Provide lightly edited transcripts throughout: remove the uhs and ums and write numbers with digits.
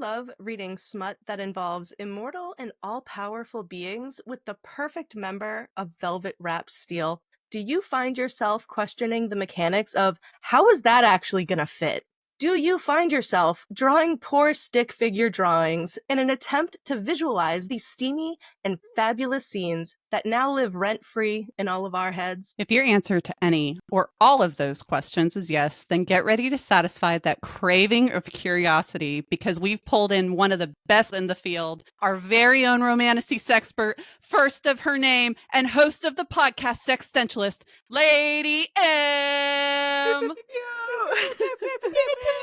love reading smut that involves immortal and all-powerful beings with the perfect member of velvet-wrapped steel, do you find yourself questioning the mechanics of how is that actually gonna fit? Do you find yourself drawing poor stick figure drawings in an attempt to visualize these steamy and fabulous scenes that now live rent-free in all of our heads? If your answer to any or all of those questions is yes, then get ready to satisfy that craving of curiosity, because we've pulled in one of the best in the field, our very own romanticy sexpert, first of her name, and host of the podcast Sextentialist, Lady M.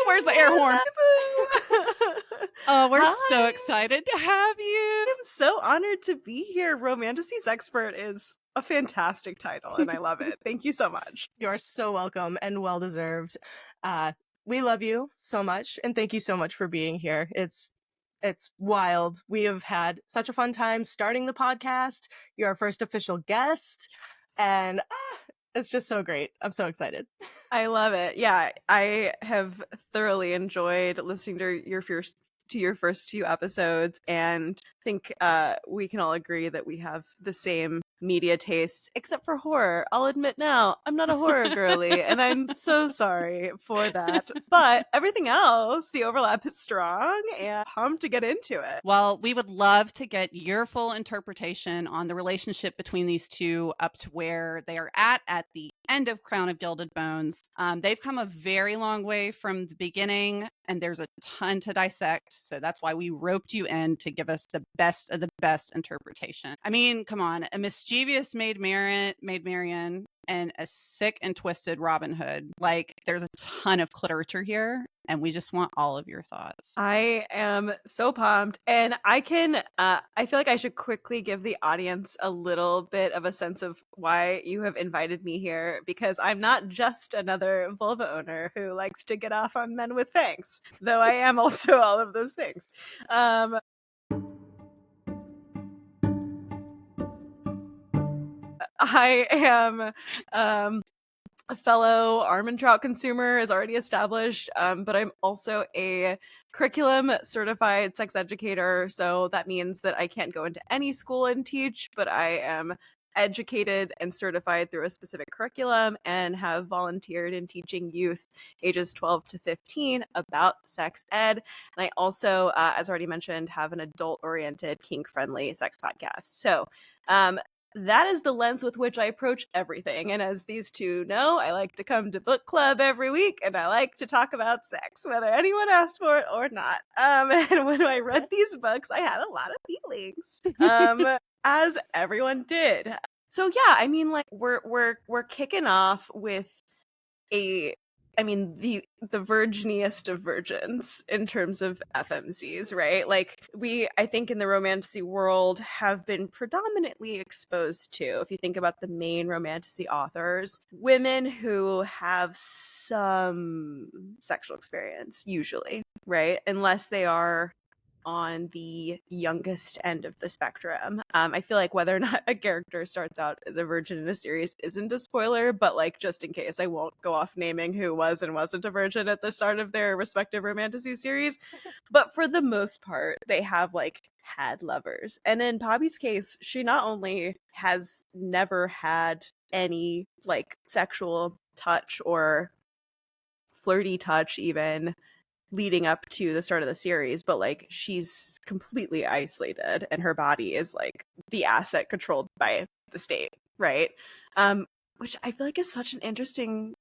Where's the air horn? Oh, we're so excited to have you. I'm so honored to be here. Romanticy Sexpert is a fantastic title, and I love it. Thank you so much. You are so welcome and well-deserved. We love you so much, and thank you so much for being here. It's wild. We have had such a fun time starting the podcast. You're our first official guest, and it's just so great. I'm so excited. I love it. Yeah, I have thoroughly enjoyed listening to your first few episodes, and I think we can all agree that we have the same media tastes, except for horror. I'll admit now, I'm not a horror girly, and I'm so sorry for that. But everything else, the overlap is strong, and pumped to get into it. Well, we would love to get your full interpretation on the relationship between these two up to where they are at the end of Crown of Gilded Bones. They've come a very long way from the beginning, and there's a ton to dissect. So that's why we roped you in to give us the best of the best interpretation. I mean, come on, a mischievous Maid Marian and a sick and twisted Robin Hood. Like, there's a ton of literature here, and we just want all of your thoughts. I am so pumped, and I feel like I should quickly give the audience a little bit of a sense of why you have invited me here, because I'm not just another vulva owner who likes to get off on men with fangs, though I am also all of those things. I am a fellow almond trout consumer, is already established, but I'm also a curriculum certified sex educator. So that means that I can't go into any school and teach, but I am educated and certified through a specific curriculum and have volunteered in teaching youth ages 12 to 15 about sex ed. And I also, as already mentioned, have an adult-oriented, kink-friendly sex podcast. So that is the lens with which I approach everything. And as these two know, I like to come to book club every week, and I like to talk about sex, whether anyone asked for it or not. And when I read these books, I had a lot of feelings, as everyone did. So yeah, I mean, like we're kicking off with the virginiest of virgins in terms of FMCs, right? Like, I think in the romanticy world have been predominantly exposed to, if you think about the main romanticy authors, women who have some sexual experience, usually, right? Unless they are on the youngest end of the spectrum. I feel like whether or not a character starts out as a virgin in a series isn't a spoiler, but like, just in case, I won't go off naming who was and wasn't a virgin at the start of their respective romanticy series. But for the most part, they have like had lovers. And in Poppy's case, she not only has never had any like sexual touch or flirty touch even leading up to the start of the series, but like, she's completely isolated and her body is like the asset controlled by the state, right? Which I feel like is such an interesting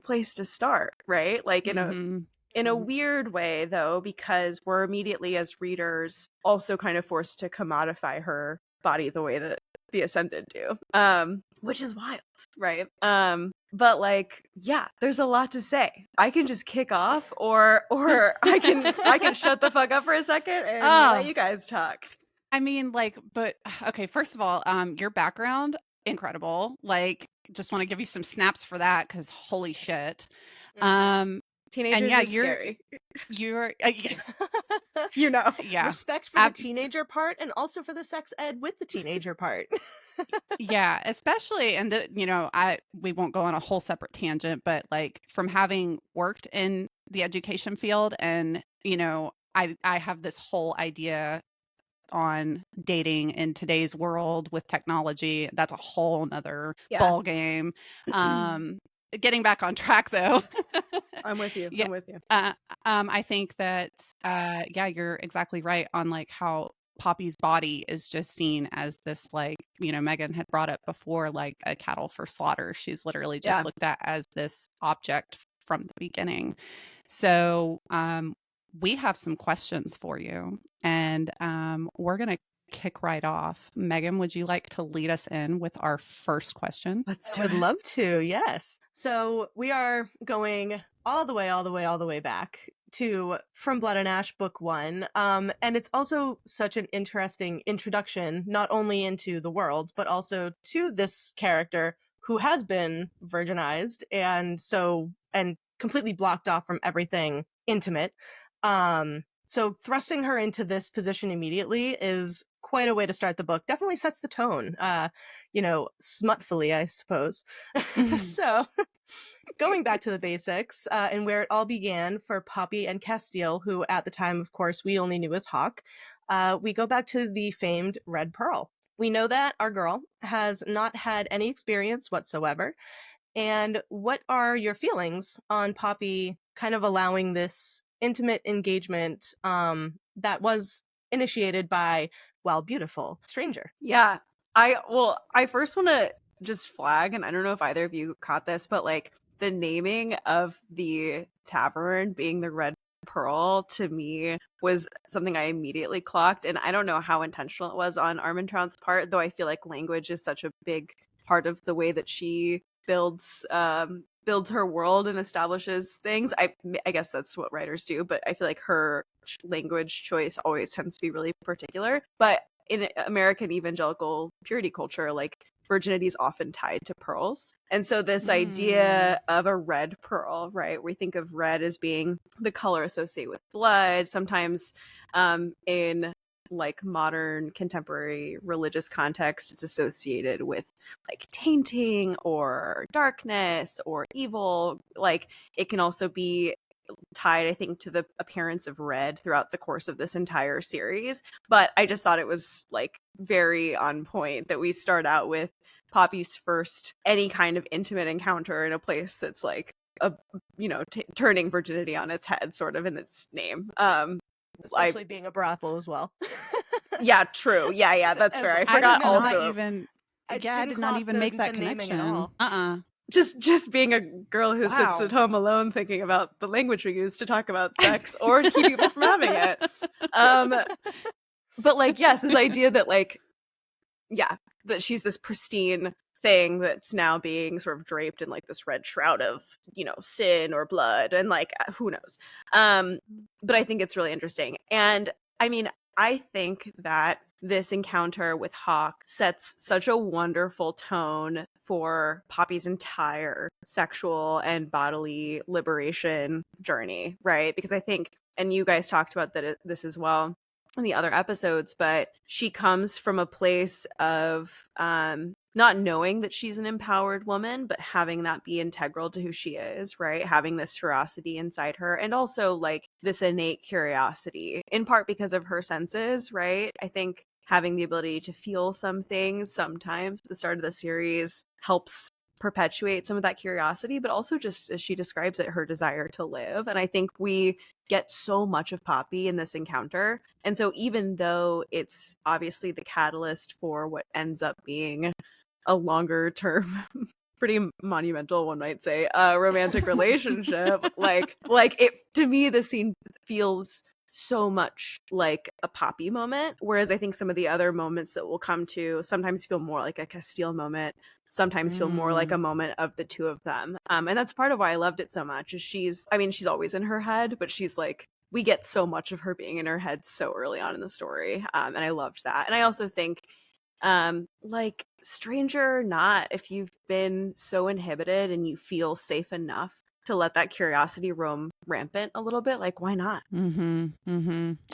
place to start, right? Like, in a weird way, though, because we're immediately as readers also kind of forced to commodify her body the way that the Ascended do, which is wild, right? But like, yeah, there's a lot to say. I can just kick off, or I can shut the fuck up for a second and let you guys talk. I mean, like, but okay, first of all, your background, incredible. Like, just want to give you some snaps for that, because holy shit. Teenagers are scary. You're you know, yeah. Respect for the teenager part, and also for the sex ed with the teenager part. Yeah, especially, and we won't go on a whole separate tangent, but like, from having worked in the education field and I have this whole idea on dating in today's world with technology. That's a whole nother Yeah. ball game. Getting back on track though. I'm with you. Yeah. I'm with you. I think that yeah, you're exactly right on like how Poppy's body is just seen as this, like, you know, Megan had brought up before, like a cattle for slaughter. She's literally just Yeah. looked at as this object from the beginning. So we have some questions for you, and we're gonna kick right off. Megan, would you like to lead us in with our first question? Let's I do would it. love to, yes. So we are going all the way back to From Blood and Ash book 1. And it's also such an interesting introduction, not only into the world, but also to this character who has been virginized and completely blocked off from everything intimate. So thrusting her into this position immediately is quite a way to start the book. Definitely sets the tone. Smutfully, I suppose. So, going back to the basics, and where it all began for Poppy and Castile, who at the time, of course, we only knew as Hawk, we go back to the famed Red Pearl. We know that our girl has not had any experience whatsoever. And what are your feelings on Poppy kind of allowing this intimate engagement that was initiated by, well, beautiful stranger? Yeah. I first want to just flag, and I don't know if either of you caught this, but like the naming of the tavern being the Red Pearl to me was something I immediately clocked, and I don't know how intentional it was on Armentrout's part, though I feel like language is such a big part of the way that she builds her world and establishes things. I guess that's what writers do, but I feel like her language choice always tends to be really particular. But in American evangelical purity culture, like virginity is often tied to pearls. And so this idea of a red pearl, right? We think of red as being the color associated with blood. Sometimes in like modern contemporary religious context, it's associated with like tainting or darkness or evil. Like it can also be tied, I think, to the appearance of red throughout the course of this entire series. But I just thought it was like very on point that we start out with Poppy's first any kind of intimate encounter in a place that's like a turning virginity on its head, sort of in its name. Especially being a brothel as well. Yeah, true. Yeah, that's fair. I I did forgot not also even. I Yeah, I didn't did not clock even make that the naming at connection. all. just being a girl who sits Wow. at home alone thinking about the language we use to talk about sex or to keep people from having it. But like, yes, this idea that like, yeah, that she's this pristine thing that's now being sort of draped in like this red shroud of, sin or blood, and like who knows. But I think it's really interesting. And I mean, I think that this encounter with Hawk sets such a wonderful tone for Poppy's entire sexual and bodily liberation journey, right? Because I think, and you guys talked about this as well in the other episodes, but she comes from a place of not knowing that she's an empowered woman, but having that be integral to who she is, right? Having this ferocity inside her, and also like this innate curiosity, in part because of her senses, right? I think having the ability to feel some things sometimes at the start of the series helps perpetuate some of that curiosity, but also, just as she describes it, her desire to live. And I think we get so much of Poppy in this encounter. And so even though it's obviously the catalyst for what ends up being a longer term pretty monumental, one might say, romantic relationship, like it, to me, the scene feels so much like a Poppy moment, whereas I think some of the other moments that we'll come to sometimes feel more like a Castile moment, sometimes feel more like a moment of the two of them. And that's part of why I loved it so much, is she's always in her head, but she's like, we get so much of her being in her head so early on in the story. And I loved that. And I also think like, stranger or not, if you've been so inhibited and you feel safe enough to let that curiosity roam rampant a little bit, like, why not?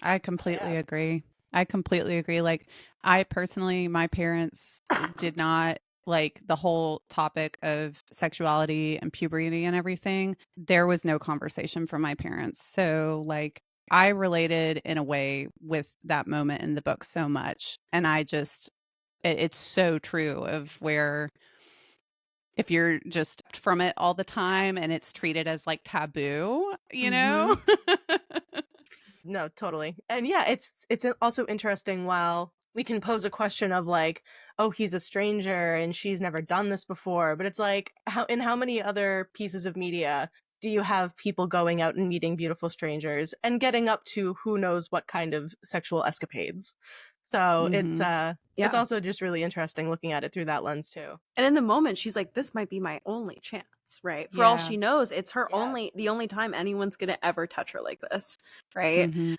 I completely agree. I completely agree. Like, I personally, my parents did not like the whole topic of sexuality and puberty and everything. There was no conversation from my parents. So, like, I related in a way with that moment in the book so much. And I just, it's so true of where if you're just from it all the time and it's treated as like taboo, you know? No, totally. And yeah, it's also interesting while we can pose a question of like, oh, he's a stranger and she's never done this before, but it's like how many other pieces of media do you have people going out and meeting beautiful strangers and getting up to who knows what kind of sexual escapades? So it's Yeah. also just really interesting looking at it through that lens too. And in the moment, she's like, this might be my only chance, right? For all Yeah. she knows, it's her Yeah. the only time anyone's going to ever touch her like this, right? Mhm.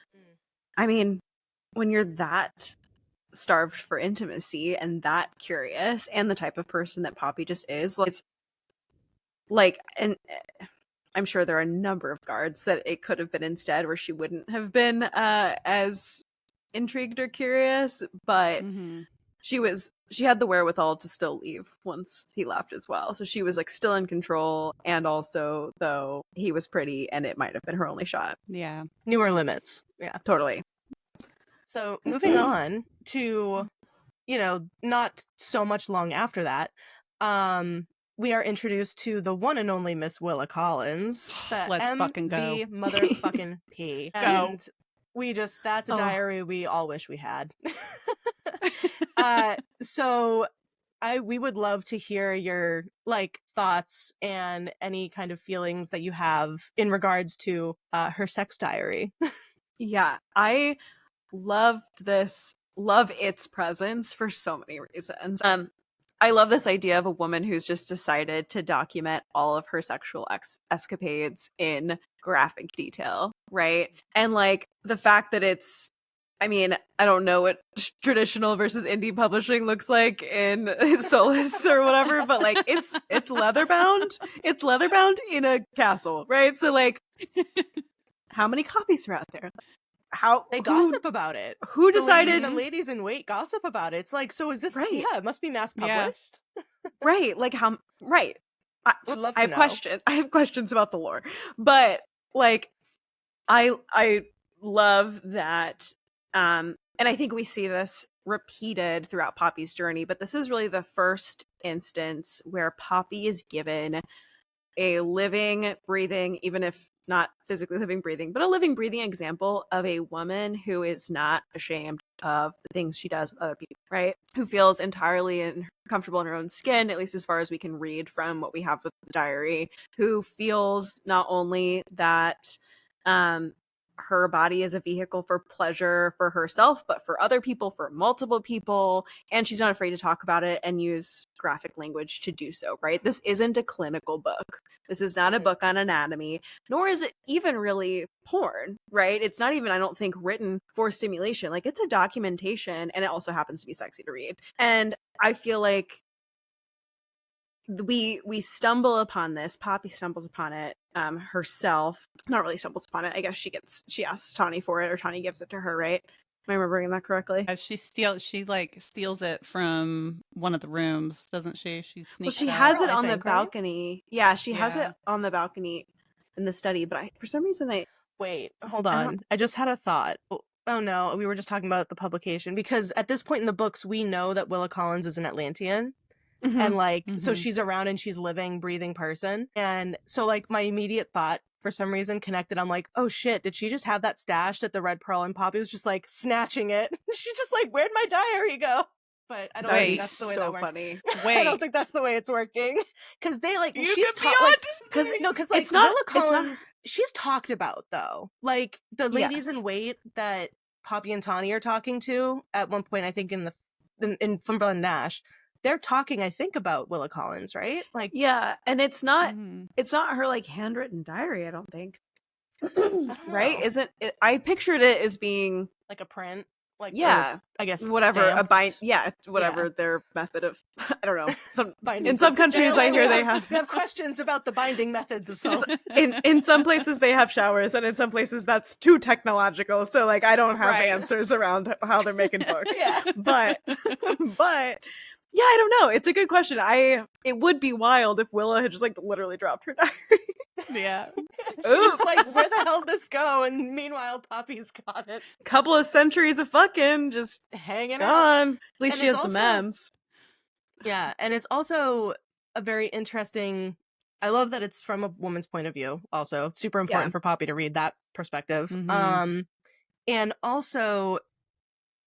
I mean, when you're that starved for intimacy and that curious and the type of person that Poppy just is, like, it's like, and I'm sure there are a number of guards that it could have been instead where she wouldn't have been as intrigued or curious, but Mhm. she had the wherewithal to still leave once he left as well. So she was like still in control, and also though he was pretty and it might have been her only shot. Yeah. Knew her limits. Yeah. Totally. So moving on to, not so much long after that, we are introduced to the one and only Miss Willa Collins, the Let's fucking go. MV motherfucking P. Go. And that's a Oh. diary we all wish we had. So we would love to hear your thoughts and any kind of feelings that you have in regards to her sex diary. Yeah, I love its presence for so many reasons. I love this idea of a woman who's just decided to document all of her sexual escapades in graphic detail, right? And like the fact that I mean, I don't know what traditional versus indie publishing looks like in Solus or whatever, but like it's leather bound. It's leather bound in a castle, right? So like, how many copies are out there? They gossip about it. Who decided? The ladies in wait gossip about it. It's like, so is this? Right. Yeah, it must be mass published. Yeah. Right. Like how? Right. Would love to I have know. I have questions about the lore, but like, I love that. And I think we see this repeated throughout Poppy's journey, but this is really the first instance where Poppy is given a living, breathing, even if not physically living, breathing, but a living, breathing example of a woman who is not ashamed of the things she does with other people, right? Who feels entirely comfortable in her own skin, at least as far as we can read from what we have with the diary, who feels not only that her body is a vehicle for pleasure for herself, but for other people, for multiple people. And she's not afraid to talk about it and use graphic language to do so, right? This isn't a clinical book. This is not a book on anatomy, nor is it even really porn, right? It's not even, I don't think, written for stimulation. Like, it's a documentation, and it also happens to be sexy to read. And I feel like we stumble upon this. Poppy stumbles upon it herself. Not really stumbles upon it. I guess she asks Tawny for it, or Tawny gives it to her, right? Am I remembering that correctly? She steals it from one of the rooms, doesn't she? She sneaks. Well, she out. has it on the balcony. Right? Yeah, she has Yeah. it on the balcony in the study, but for some reason Wait, hold on. I just had a thought. Oh no, we were just talking about the publication, because at this point in the books we know that Willa Collins is an Atlantean. And so she's around and she's living, breathing person. And so my immediate thought for some reason connected. I'm like, oh shit, did she just have that stashed at the Red Pearl? And Poppy was just snatching it. She's just where'd my diary go? But I don't think that's the way that works. Funny. I don't think that's the way it's working. Because they you she's could be on because it's not Willa Collins, she's talked about though. The ladies Yes. in wait that Poppy and Tawny are talking to at one point, I think in Fumble and Nash. They're talking, I think, about Willa Collins, right? Yeah, and it's not her handwritten diary, I don't think. Right? know. Isn't it? I pictured it as being like a print, yeah, I guess whatever stamped. a bind. Yeah, whatever their method of. I don't know. Binding in some countries, I hear they have. We have questions about the binding methods of soap. In some places they have showers, and in some places that's too technological. So I don't have answers around how they're making books. But yeah, I don't know. It's a good question. It would be wild if Willa had just literally dropped her diary. Yeah. Just like, where the hell did this go? And meanwhile, Poppy's got it. Couple of centuries of fucking just Hanging out. gone. At least And she it's has the also- mems. Yeah, and it's also a very interesting. I love that it's from a woman's point of view. Also, super important for Poppy to read that perspective. Mhm. And also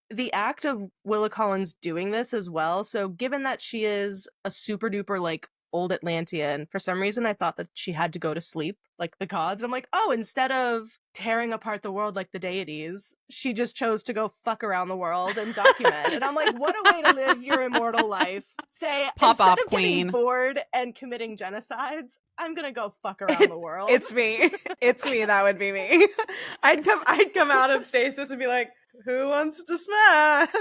the act of Willa Collins doing this as well. So, given that she is a super duper like old Atlantean, for some reason I thought that she had to go to sleep like the gods. And I'm like, oh, instead of tearing apart the world like the deities, she just chose to go fuck around the world and document. And I'm like, what a way to live your immortal life. Say, Pop instead off, of getting queen. bored and committing genocides, I'm gonna go fuck around the world. It's me. It's me. That would be me. I'd come out of stasis and be like, who wants to smash?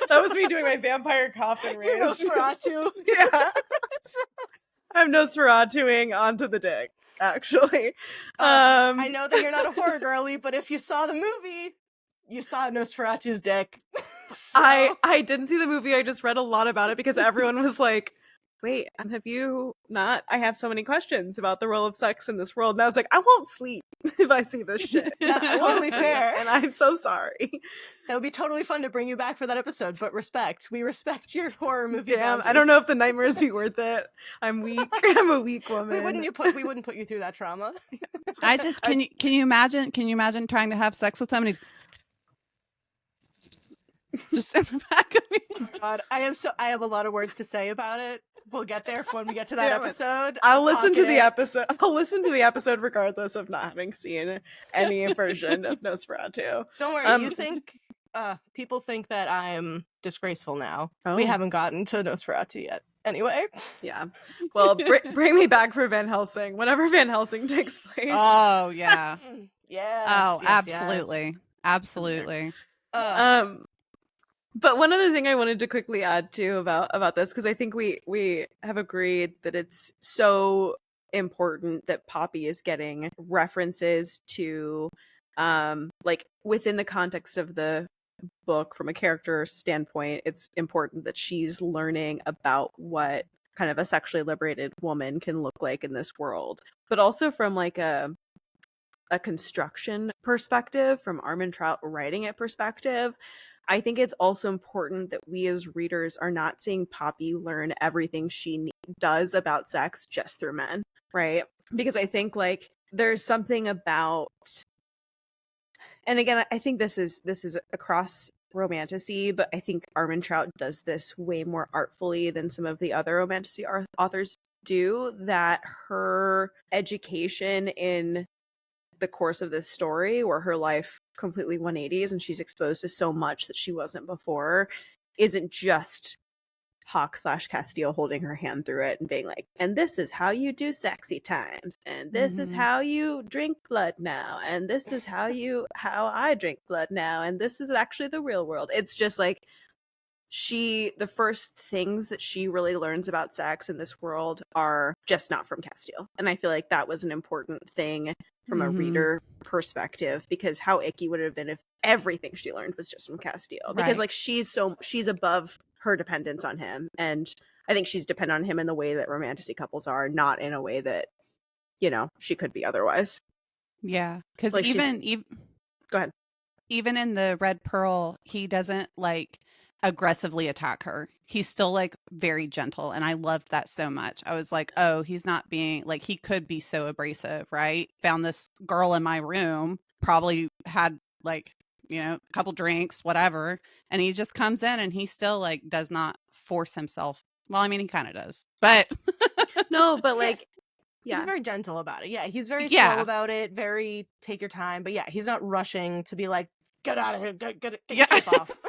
That was me doing my vampire coffin race. You're Nosferatu. Yeah. I'm Nosferatuing onto the dick, actually. I know that you're not a horror girly, but if you saw the movie, you saw Nosferatu's dick. So- I didn't see the movie. I just read a lot about it because everyone was like, wait, have you not? I have so many questions about the role of sex in this world. And I was like, I won't sleep if I see this shit. That's totally fair. And I'm so sorry. That would be totally fun to bring you back for that episode, but respect. We respect your horror movie. Damn, I don't know if the nightmares be worth it. I'm weak. I'm a weak woman. We wouldn't put you through that trauma. I just can you imagine trying to have sex with him and he's just in the back of me. God, I have a lot of words to say about it. We'll get there when we get to that Damn it. episode. I'll listen to the episode. I'll listen to the episode regardless of not having seen any version of Nosferatu. Don't worry. You think people think that I'm disgraceful now. Oh. We haven't gotten to Nosferatu yet. Anyway. Yeah. Well, bring me back for Van Helsing. Whenever Van Helsing takes place. Oh yeah. Yes. Oh, yes, absolutely. yes. Absolutely. But one other thing I wanted to quickly add too about this, because I think we have agreed that it's so important that Poppy is getting references to like within the context of the book from a character standpoint, it's important that she's learning about what kind of a sexually liberated woman can look like in this world, but also from like a construction perspective, from Armin Trout writing it perspective. I think it's also important that we as readers are not seeing Poppy learn everything she does about sex just through men, right? Because I think like there's something about, and again, I think this is across romantasy, but I think Armin Trout does this way more artfully than some of the other romantasy authors do, that her education in the course of this story, where her life completely 180s and she's exposed to so much that she wasn't before, isn't just Hawk/Castile holding her hand through it and being like, and this is how you do sexy times, and this is how you drink blood now, and this is how I drink blood now, and this is actually the real world. It's just like the first things that she really learns about sex in this world are just not from Castile. And I feel like that was an important thing from a reader perspective, because how icky would it have been if everything she learned was just from Castile? Because like she's above her dependence on him, and I think she's dependent on him in the way that romantasy couples are, not in a way that, you know, she could be otherwise. Yeah, because like even go ahead. Even in the Red Pearl, he doesn't like aggressively attack her. He's still like very gentle, and I loved that so much. I was like, oh, he's not being like, he could be so abrasive, right? Found this girl in my room, probably had like, you know, a couple drinks, whatever, and he just comes in and he still like does not force himself. Well, I mean, he kind of does, but no, but like, yeah, he's very gentle about it. Yeah, he's very slow about it, very take your time, but yeah, he's not rushing to be like, get out of here, get your cape off.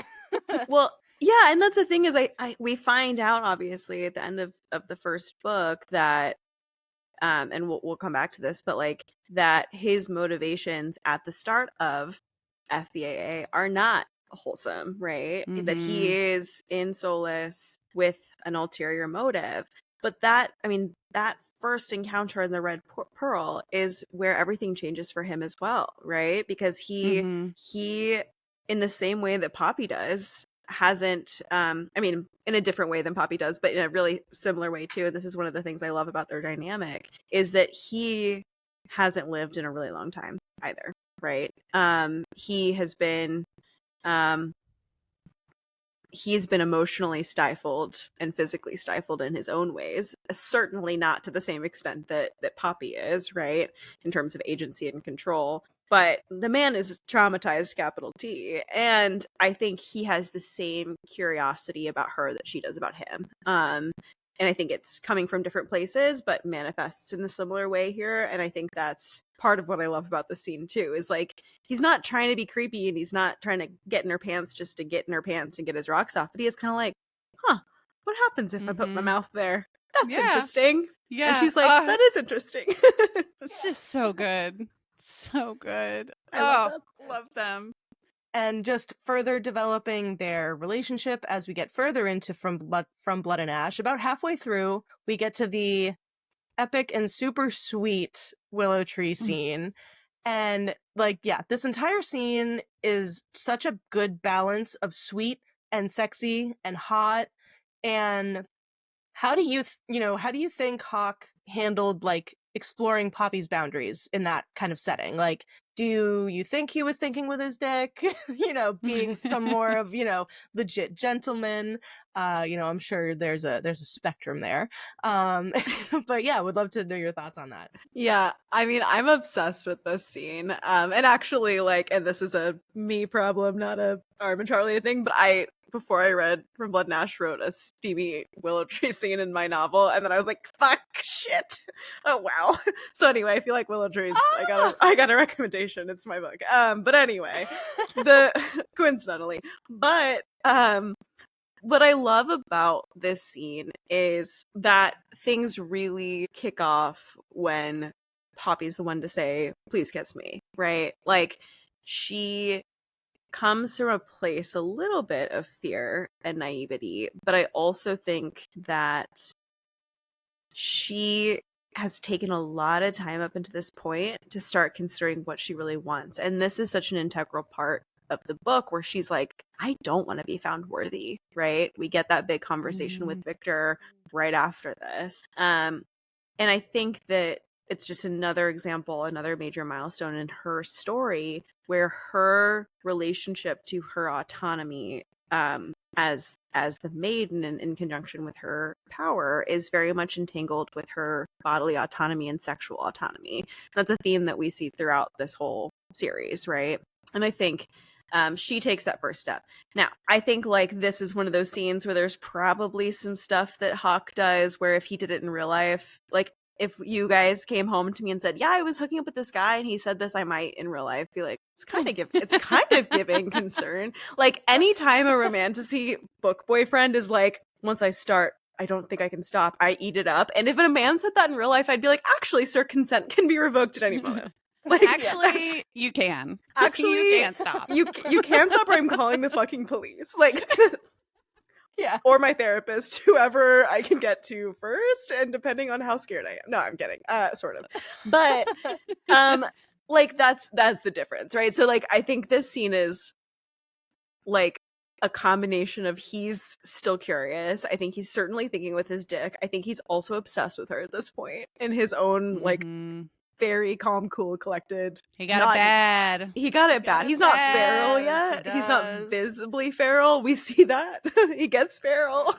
Well, yeah, and that's the thing is we find out obviously at the end of the first book that and we'll come back to this, but like that his motivations at the start of FBAA are not wholesome, right? That he is in Solace with an ulterior motive. But that first encounter in the Red Pearl is where everything changes for him as well, right? Because he in the same way that Poppy does, hasn't in a different way than Poppy does, but in a really similar way too, and this is one of the things I love about their dynamic, is that he hasn't lived in a really long time either, right? He has been he's been emotionally stifled and physically stifled in his own ways, certainly not to the same extent that Poppy is, right, in terms of agency and control. But the man is traumatized, capital T, and I think he has the same curiosity about her that she does about him. And I think it's coming from different places, but manifests in a similar way here. And I think that's part of what I love about the scene too, is like, he's not trying to be creepy and he's not trying to get in her pants just to get in her pants and get his rocks off. But he is kind of like, huh, what happens if I put my mouth there? That's interesting. Yeah. And she's like, that is interesting. It's just so good. So good. I love them. And just further developing their relationship as we get further into From Blood and Ash. About halfway through, we get to the epic and super sweet willow tree scene. And like, yeah, this entire scene is such a good balance of sweet and sexy and hot. And how do you think Hawk handled like exploring Poppy's boundaries in that kind of setting? Like, do you think he was thinking with his dick? Being some more of, legit gentleman. I'm sure there's a spectrum there. But yeah, would love to know your thoughts on that. Yeah, I mean, I'm obsessed with this scene. And actually, like, and this is a me problem, not a arbitrarily thing, but before I read From Blood and Ash, wrote a steamy willow tree scene in my novel, and then I was like, fuck, shit. Oh, wow. So anyway, I feel like willow trees, I got a recommendation. It's my book. But anyway, coincidentally. But, what I love about this scene is that things really kick off when Poppy's the one to say, please kiss me, right? Like, she comes from a place a little bit of fear and naivety, but I also think that she has taken a lot of time up into this point to start considering what she really wants. And this is such an integral part of the book where she's like, I don't want to be found worthy, right? We get that big conversation with Victor right after this. And I think that it's just another example, another major milestone in her story where her relationship to her autonomy as the maiden in conjunction with her power is very much entangled with her bodily autonomy and sexual autonomy. That's a theme that we see throughout this whole series, right? And I think she takes that first step. Now, I think like this is one of those scenes where there's probably some stuff that Hawk does where if he did it in real life, like if you guys came home to me and said, yeah, I was hooking up with this guy and he said this, I might in real life be like, it's kind of giving concern. Like anytime a romantasy book boyfriend is like, once I start, I don't think I can stop. I eat it up. And if a man said that in real life, I'd be like, actually, sir, consent can be revoked at any moment. Like, actually, you can. Actually, you can't stop. You can't stop, or I'm calling the fucking police. Like, yeah, or my therapist, whoever I can get to first, and depending on how scared I am. No, I'm kidding. Sort of, but like that's the difference, right? So, like, I think this scene is like a combination of he's still curious. I think he's certainly thinking with his dick. I think he's also obsessed with her at this point in his own like very calm, cool, collected. He got it bad. He got it bad. He's not feral yet. He's not visibly feral. We see that. He gets feral.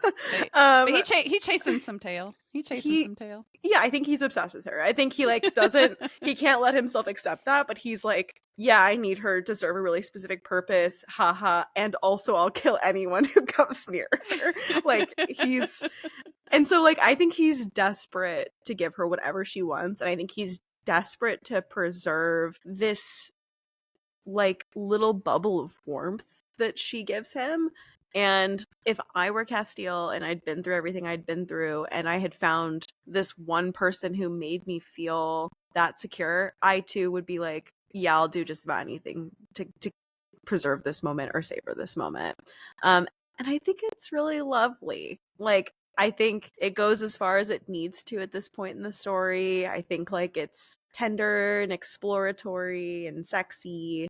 But he chasing some tail. Some tail. Yeah, I think he's obsessed with her. I think he like doesn't he can't let himself accept that, but he's like, yeah, I need her to serve a really specific purpose. Haha. And also I'll kill anyone who comes near her. Like and so like I think he's desperate to give her whatever she wants, and I think he's desperate to preserve this like little bubble of warmth that she gives him. And if I were Castile and I'd been through everything I'd been through and I had found this one person who made me feel that secure, I too would be like, yeah, I'll do just about anything to preserve this moment or savor this moment. And I think it's really lovely. Like, I think it goes as far as it needs to at this point in the story. I think like it's tender and exploratory and sexy.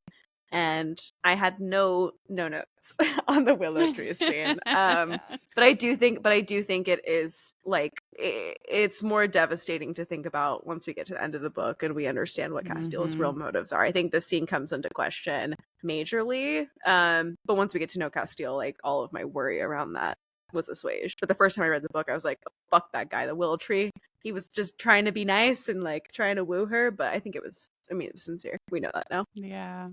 and I had no notes on the willow tree scene. But I do think it is like it's more devastating to think about once we get to the end of the book and we understand what Castiel's real motives are. I think this scene comes into question majorly. But once we get to know Castiel, like all of my worry around that was assuaged. But the first time I read the book, I was like, fuck that guy, the willow tree. He was just trying to be nice and like trying to woo her, but I think it was sincere. We know that now. Yeah.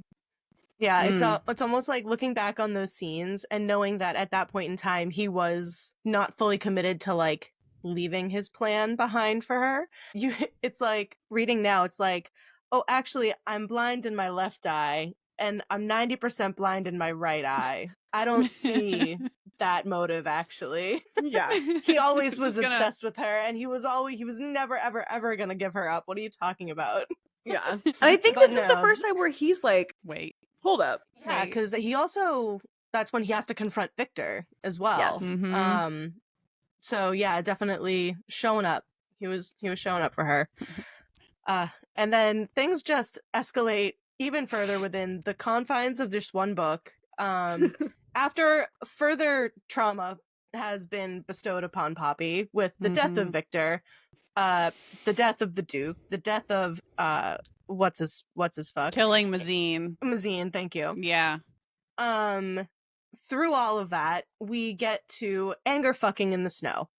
Yeah, it's almost like looking back on those scenes and knowing that at that point in time he was not fully committed to like leaving his plan behind for her. It's like reading now, it's like, oh, actually I'm blind in my left eye and I'm 90% blind in my right eye. I don't see that motive actually. Yeah. He always was obsessed with her and he was never ever gonna give her up. What are you talking about? Yeah. And I think this is the first time where he's like, wait, hold up. Yeah, because he also, that's when he has to confront Victor as well. Yes. So yeah, definitely showing up. He was showing up for her. And then things just escalate even further within the confines of this one book. After further trauma has been bestowed upon Poppy with the death of Victor, the death of the Duke, the death of what's his fuck? Killing Mazine. Mazine, thank you. Yeah. Through all of that, we get to anger fucking in the snow.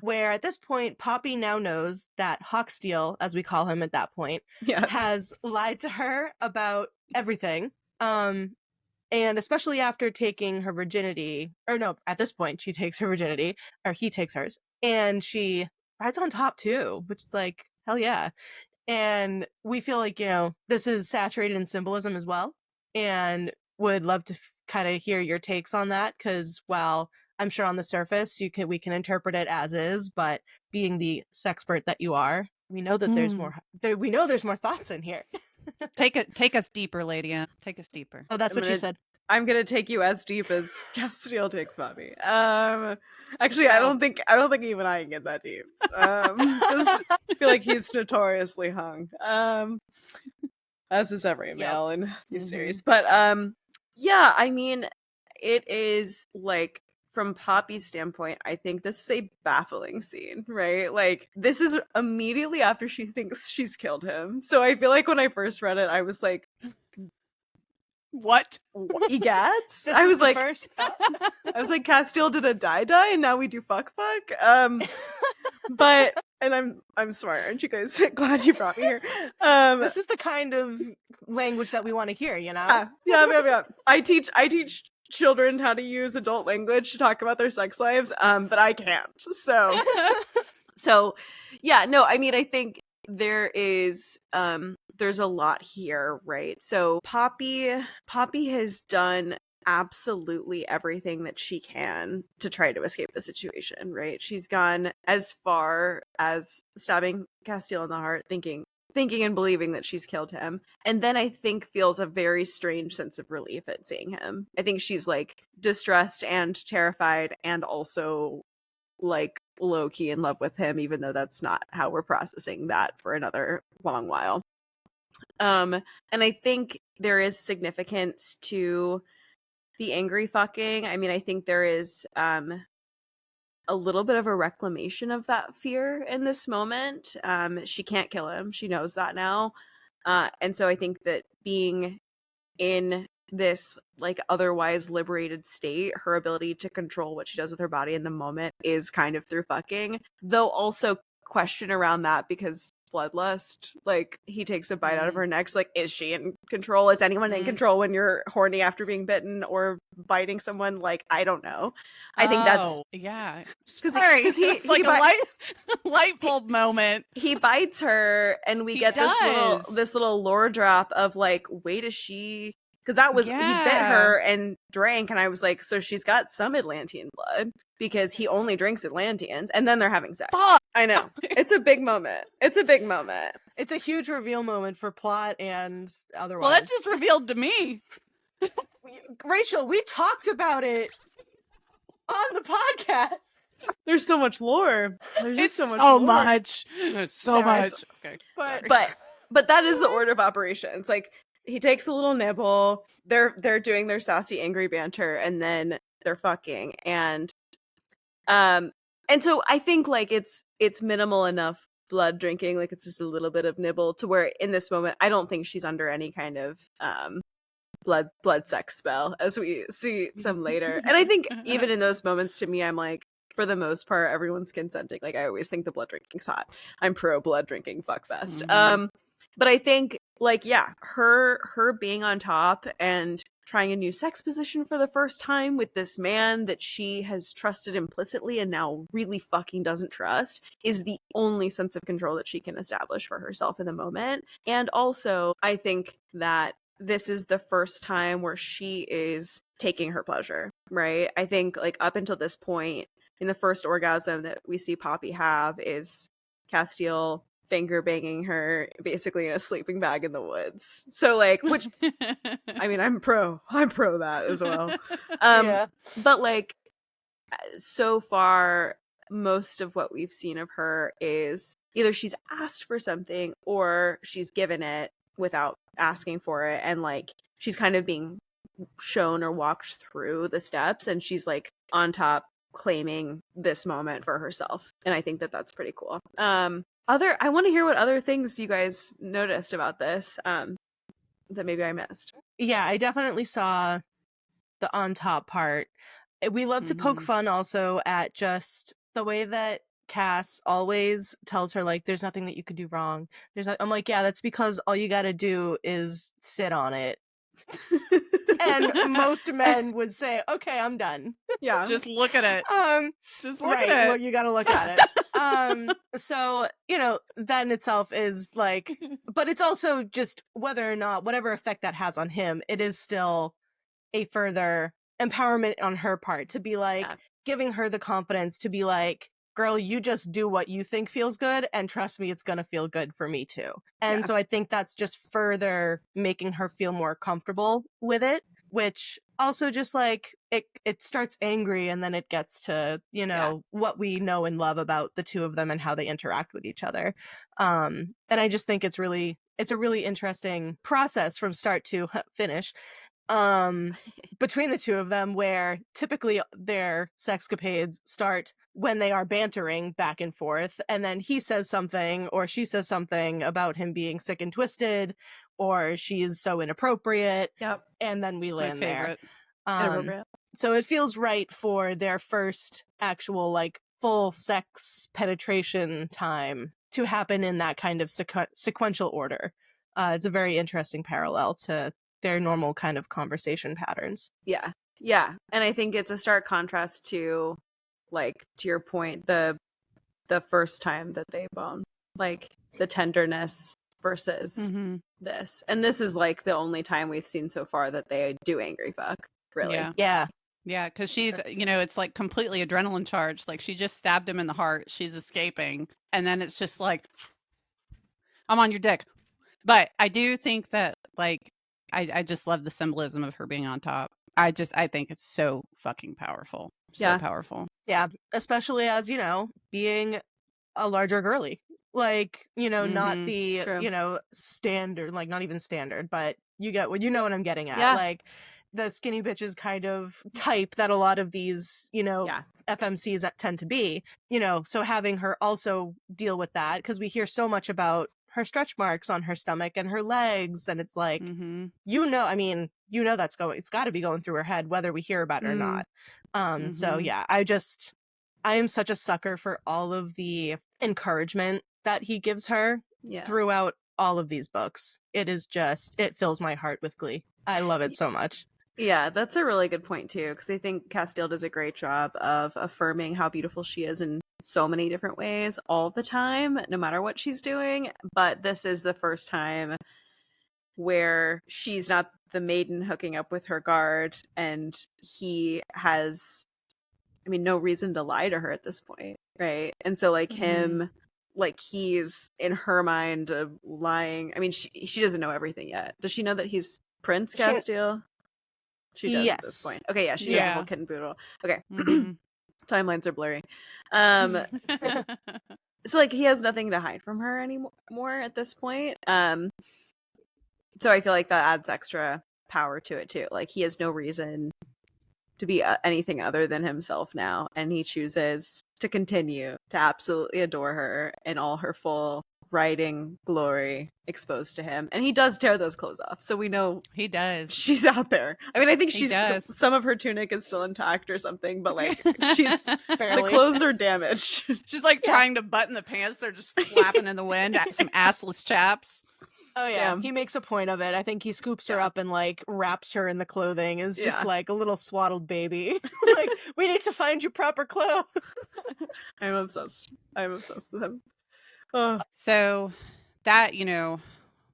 Where at this point, Poppy now knows that Hawksteel, as we call him at that point, has lied to her about everything. And especially after taking her virginity, or no, at this point, she takes her virginity, or he takes hers, and she rides on top too, which is like, hell yeah. And we feel like, this is saturated in symbolism as well, and would love to kind of hear your takes on that, because while I'm sure on the surface we can interpret it as is, but being the sexpert that you are, we know that there's more. We know there's more thoughts in here. Take us deeper, lady. Take us deeper. Oh, that's what she said. I'm gonna take you as deep as Castiel takes Bobby. Actually, I don't think even I can get that deep. I feel like he's notoriously hung. As is every male in these series. But yeah, I mean, it is like, from Poppy's standpoint, I think this is a baffling scene, right? Like, this is immediately after she thinks she's killed him. So I feel like when I first read it, I was like, what? Egats? I was like, Castiel did a die, and now we do fuck. But, and I'm smart, aren't you guys? Glad you brought me here. This is the kind of language that we want to hear, Yeah. I teach children how to use adult language to talk about their sex lives, but I can't. So yeah, no, I mean, I think there is there's a lot here, right? So Poppy has done absolutely everything that she can to try to escape the situation, right? She's gone as far as stabbing Castiel in the heart, thinking and believing that she's killed him, and then I think feels a very strange sense of relief at seeing him. I think she's like distressed and terrified, and also like low-key in love with him, even though that's not how we're processing that for another long while. And I think there is significance to the angry fucking. I mean, I think there is a little bit of a reclamation of that fear in this moment. She can't kill him. She knows that now. And so I think that being in this like otherwise liberated state, her ability to control what she does with her body in the moment is kind of through fucking. Though also question around that, because bloodlust, like, he takes a bite out of her neck. Like, is she in control? Is anyone in control when you're horny after being bitten or biting someone? Like, I don't know. I think that's because he's like a light bulb moment. He bites her, and we get this little lore drop of like, wait, is she? Because that was he bit her and drank, and I was like, so she's got some Atlantean blood, because he only drinks Atlanteans, and then they're having sex. I know. It's a big moment. It's a huge reveal moment for plot and otherwise. Well, that just revealed to me. Rachel, we talked about it on the podcast. There's so much lore. There's just so much. So much. Okay. But that is the order of operations. Like, he takes a little nibble. They're doing their sassy, angry banter, and then they're fucking. And so I think like it's minimal enough blood drinking, like it's just a little bit of nibble to where in this moment I don't think she's under any kind of blood sex spell, as we see some later. And I think even in those moments, to me, I'm like, for the most part, everyone's consenting. Like I always think the blood drinking's hot. I'm pro blood drinking fuckfest. But I think like yeah, her being on top and trying a new sex position for the first time with this man that she has trusted implicitly and now really fucking doesn't trust is the only sense of control that she can establish for herself in the moment. And also, I think that this is the first time where she is taking her pleasure, right? I think like up until this point, in the first orgasm that we see Poppy have is Castile finger banging her basically in a sleeping bag in the woods. So like, which I mean, I'm pro that as well. Yeah. But like so far, most of what we've seen of her is either she's asked for something or she's given it without asking for it, and like she's kind of being shown or walked through the steps, and she's like on top claiming this moment for herself. And I think that that's pretty cool. I want to hear what other things you guys noticed about this that maybe I missed. Yeah, I definitely saw the on top part. We love to poke fun also at just the way that Cass always tells her like there's nothing that you could do wrong. I'm like, yeah, that's because all you got to do is sit on it. And most men would say, okay, I'm done. Yeah. Just look at it. Just look right, at it. Well, you gotta look at it. So, you know, that in itself is like, but it's also just whether or not, whatever effect that has on him, it is still a further empowerment on her part to be like, giving her the confidence to be like, girl, you just do what you think feels good, and trust me, it's gonna feel good for me too. And so I think that's just further making her feel more comfortable with it, which also just like it starts angry and then it gets to, you know, what we know and love about the two of them and how they interact with each other. And I just think it's a really interesting process from start to finish between the two of them, where typically their sexcapades start when they are bantering back and forth, and then he says something or she says something about him being sick and twisted, or she's so inappropriate. Yep. And then we It's land my favorite. there. Inappropriate. So it feels right for their first actual like full sex penetration time to happen in that kind of sequential order. It's a very interesting parallel to their normal kind of conversation patterns. Yeah. Yeah. And I think it's a stark contrast to, like, to your point, the first time that they bone. Like the tenderness versus this. And this is like the only time we've seen so far that they do angry fuck. Really. Yeah. Yeah, because she's, you know, it's like completely adrenaline charged. Like she just stabbed him in the heart. She's escaping. And then it's just like, I'm on your dick. But I do think that, like, I just love the symbolism of her being on top. I think it's so fucking powerful. So powerful. Yeah. Especially as, you know, being a larger girly. Like, you know, not the, you know, standard, like not even standard, but you get what, you know what I'm getting at. Yeah. Like the skinny bitches kind of type that a lot of these, you know, FMCs tend to be, you know, so having her also deal with that, because we hear so much about her stretch marks on her stomach and her legs, and it's like, you know, I mean, you know, it's got to be going through her head whether we hear about it or not. So yeah, I am such a sucker for all of the encouragement that he gives her throughout all of these books. It is just, it fills my heart with glee. I love it so much. Yeah, that's a really good point too, because I think Castile does a great job of affirming how beautiful she is in so many different ways all the time, no matter what she's doing. But this is the first time where she's not the maiden hooking up with her guard, and he has, I mean, no reason to lie to her at this point, right? And so like him, like he's in her mind lying. I mean, she doesn't know everything yet. Does she know that he's Prince Castile? She does at this point. Okay, yeah, she does a whole kit and boodle. Okay. Timelines are blurry. So like he has nothing to hide from her anymore at this point. So I feel like that adds extra power to it too. Like he has no reason to be anything other than himself now, and he chooses to continue to absolutely adore her in all her full writing glory exposed to him. And he does tear those clothes off, so we know He does. she's out there. I mean, I think He does. some of her tunic is still intact or something, but like she's the Barely. clothes are damaged. She's like trying to button the pants. They're just flapping in the wind. Some assless chaps. Oh yeah, Damn. he makes a point of it. I think he scoops her Yeah. up and like wraps her in the clothing. Is just Yeah. like a little swaddled baby. Like, we need to find you proper clothes. I'm obsessed. I'm obsessed with him. Oh. So that,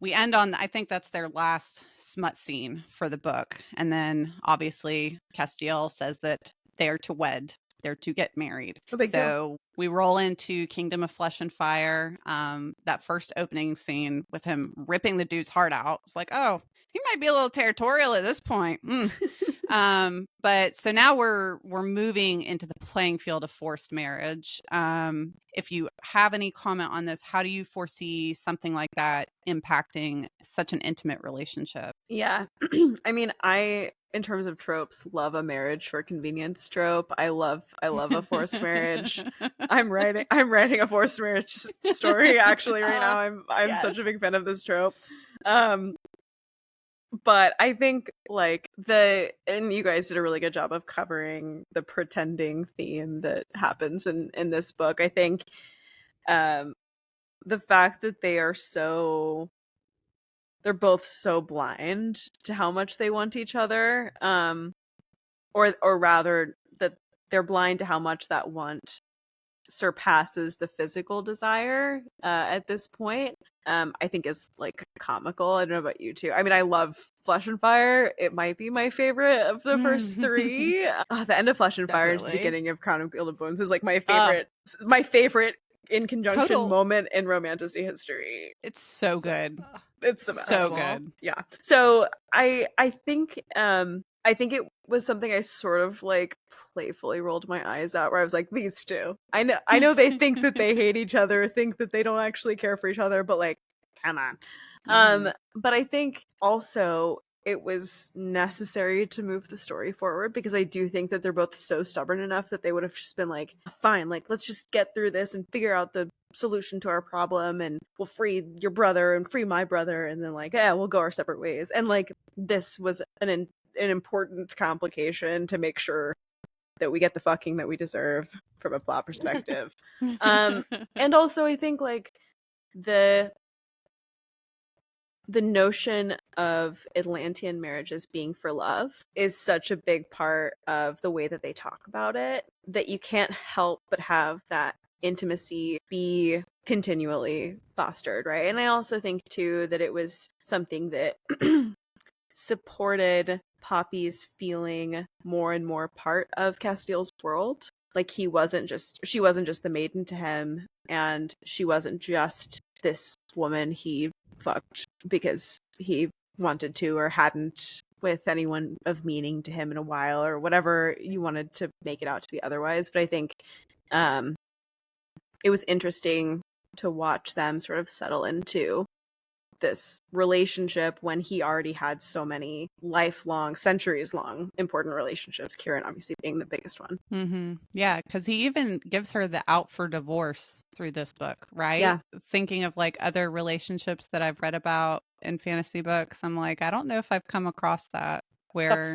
we end on, I think that's their last smut scene for the book. And then obviously Castiel says that they're to wed. They're to get married. A big So we roll into Kingdom of Flesh and Fire. That first opening scene with him ripping the dude's heart out. It's like, oh, he might be a little territorial at this point. But so now we're moving into the playing field of forced marriage. If you have any comment on this, how do you foresee something like that impacting such an intimate relationship? Yeah. I mean, in terms of tropes, love a marriage for convenience trope. I love a forced marriage. I'm writing a forced marriage story actually right now. I'm Yes. such a big fan of this trope. But I think like and you guys did a really good job of covering the pretending theme that happens in this book. I think the fact that they're both so blind to how much they want each other, or rather that they're blind to how much that want surpasses the physical desire at this point, I think is like comical. I don't know about you two. I mean, I love Flesh and Fire. It might be my favorite of the first three. The end of Flesh and Fire to the Definitely. beginning of Crown of Gilded Bones is like my favorite in conjunction Total. moment in romantasy history. It's so good. It's the best. So Incredible. good. Yeah. So I think it was something I sort of like playfully rolled my eyes at, where I was like, these two. I know they think that they hate each other, think that they don't actually care for each other, but like, come on. Mhm. But I think also it was necessary to move the story forward, because I do think that they're both so stubborn enough that they would have just been like, fine, like let's just get through this and figure out the solution to our problem, and we'll free your brother and free my brother, and then like, yeah, we'll go our separate ways. And like, this was an important complication to make sure that we get the fucking that we deserve from a plot perspective. And also I think like the notion of Atlantean marriages being for love is such a big part of the way that they talk about it, that you can't help but have that intimacy be continually fostered, right? And I also think too that it was something that supported Poppy's feeling more and more part of Castiel's world. Like she wasn't just the maiden to him, and she wasn't just this woman he fucked because he wanted to or hadn't with anyone of meaning to him in a while, or whatever you wanted to make it out to be otherwise. But I think it was interesting to watch them sort of settle into this relationship when he already had so many lifelong, centuries-long important relationships, Kieran obviously being the biggest one. Mm-hmm. Yeah, because he even gives her the out for divorce through this book, right? Yeah. Thinking of like other relationships that I've read about in fantasy books, I'm like, I don't know if I've come across that where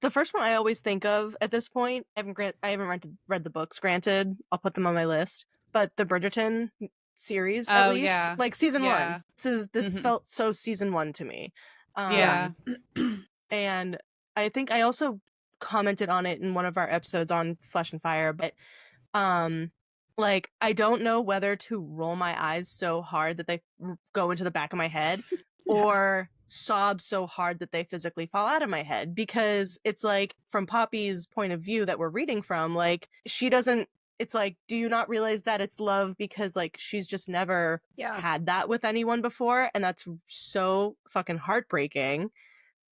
The first one I always think of at this point, I haven't read the books, granted, I'll put them on my list, but the Bridgerton series, at least, yeah. like season Yeah. one. This Mhm. felt so season one to me. Yeah. And I think I also commented on it in one of our episodes on Flesh and Fire, but like, I don't know whether to roll my eyes so hard that they go into the back of my head or sob so hard that they physically fall out of my head, because it's like, from Poppy's point of view that we're reading from, like, she doesn't, it's like, do you not realize that it's love because like she's just never had that with anyone before, and that's so fucking heartbreaking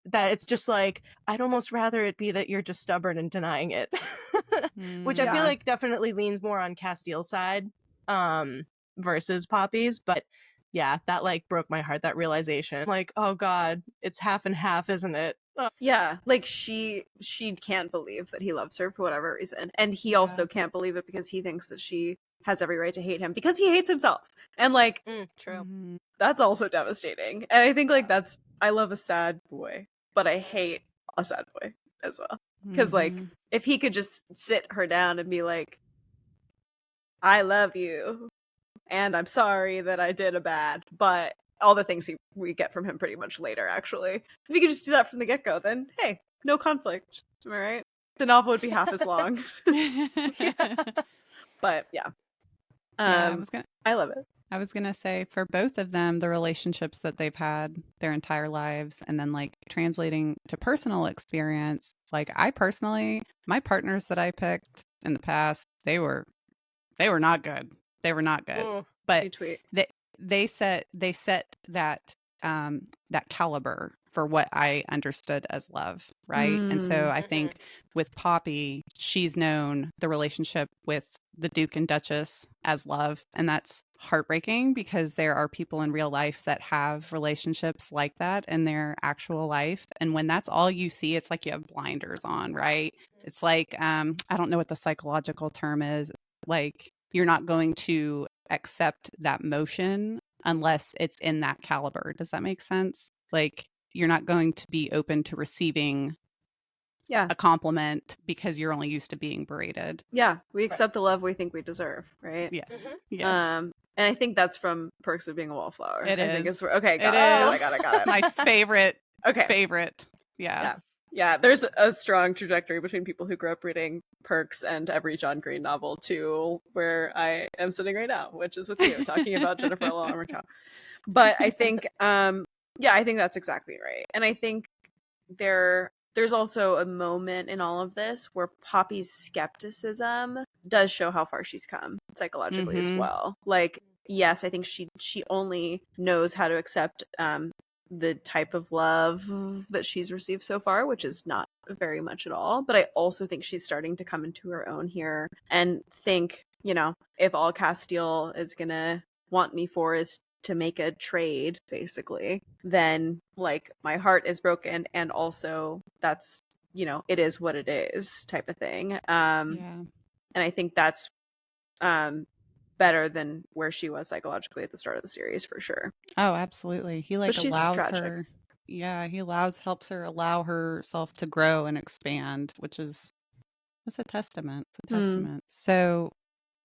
that it's just like, I'd almost rather it be that you're just stubborn and denying it. Which I feel like definitely leans more on Castiel's side versus Poppy's, but Yeah, that like broke my heart, that realization. Like, oh God, it's half and half, isn't it? Yeah, like she can't believe that he loves her for whatever reason, and he also can't believe it because he thinks that she has every right to hate him because he hates himself. And like True. Mhm. that's also devastating. And I think like that's, I love a sad boy, but I hate a sad boy as well. Because like Mhm. if he could just sit her down and be like, I love you and I'm sorry that I did a bad, but all the things we get from him pretty much later, actually. If he could just do that from the get-go, then hey, no conflict. Am I right? The novel would be half as long. But yeah. Yeah, I love it. I was gonna say for both of them, the relationships that they've had their entire lives, and then like translating to personal experience. Like I personally, my partners that I picked in the past, they were not good. They were not good. Mm. But Retweet. they set that caliber for what I understood as love, right? And so I think with Poppy, she's known the relationship with the Duke and Duchess as love, and that's heartbreaking because there are people in real life that have relationships like that in their actual life, and when that's all you see, it's like you have blinders on, right? It's like I don't know what the psychological term is, like you're not going to accept that motion unless it's in that caliber. Does that make sense? Like you're not going to be open to receiving Yeah. a compliment because you're only used to being berated. Yeah. We accept the love we think we deserve, right? Yes. Mhm. Yes. And I think that's from Perks of Being a Wallflower. It I think it's is. okay. Got It it. is. Got it. My favorite. Okay. Favorite. Yeah. Yeah. Yeah, there's a strong trajectory between people who grew up reading Perks and every John Green novel to where I am sitting right now, which is with you, talking about Jennifer L. Armentrout. But I think, yeah, I think that's exactly right. And I think there's also a moment in all of this where Poppy's skepticism does show how far she's come psychologically as well. Like, yes, I think she only knows how to accept the type of love that she's received so far, which is not very much at all. But I also think she's starting to come into her own here and think, you know, if all Castile is gonna want me for is to make a trade, basically, then like my heart is broken, and also that's, you know, it is what it is type of thing. Yeah. And I think that's better than where she was psychologically at the start of the series for sure. Oh, absolutely. He like But she's allows tragic. her. Yeah, he helps her allow herself to grow and expand, which is it's a testament. It's a testament. So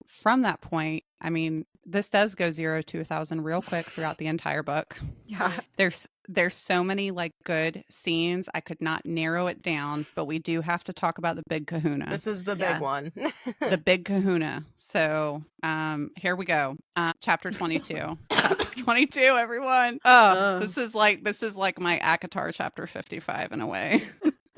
from that point, I mean, this does go 0 to 1,000 real quick throughout the entire book. Yeah. There's so many like good scenes. I could not narrow it down, but we do have to talk about the big kahuna. This is the big one. The big kahuna. So here we go. Chapter 22. Chapter 22, everyone. Oh, this is like my ACOTAR chapter 55 in a way.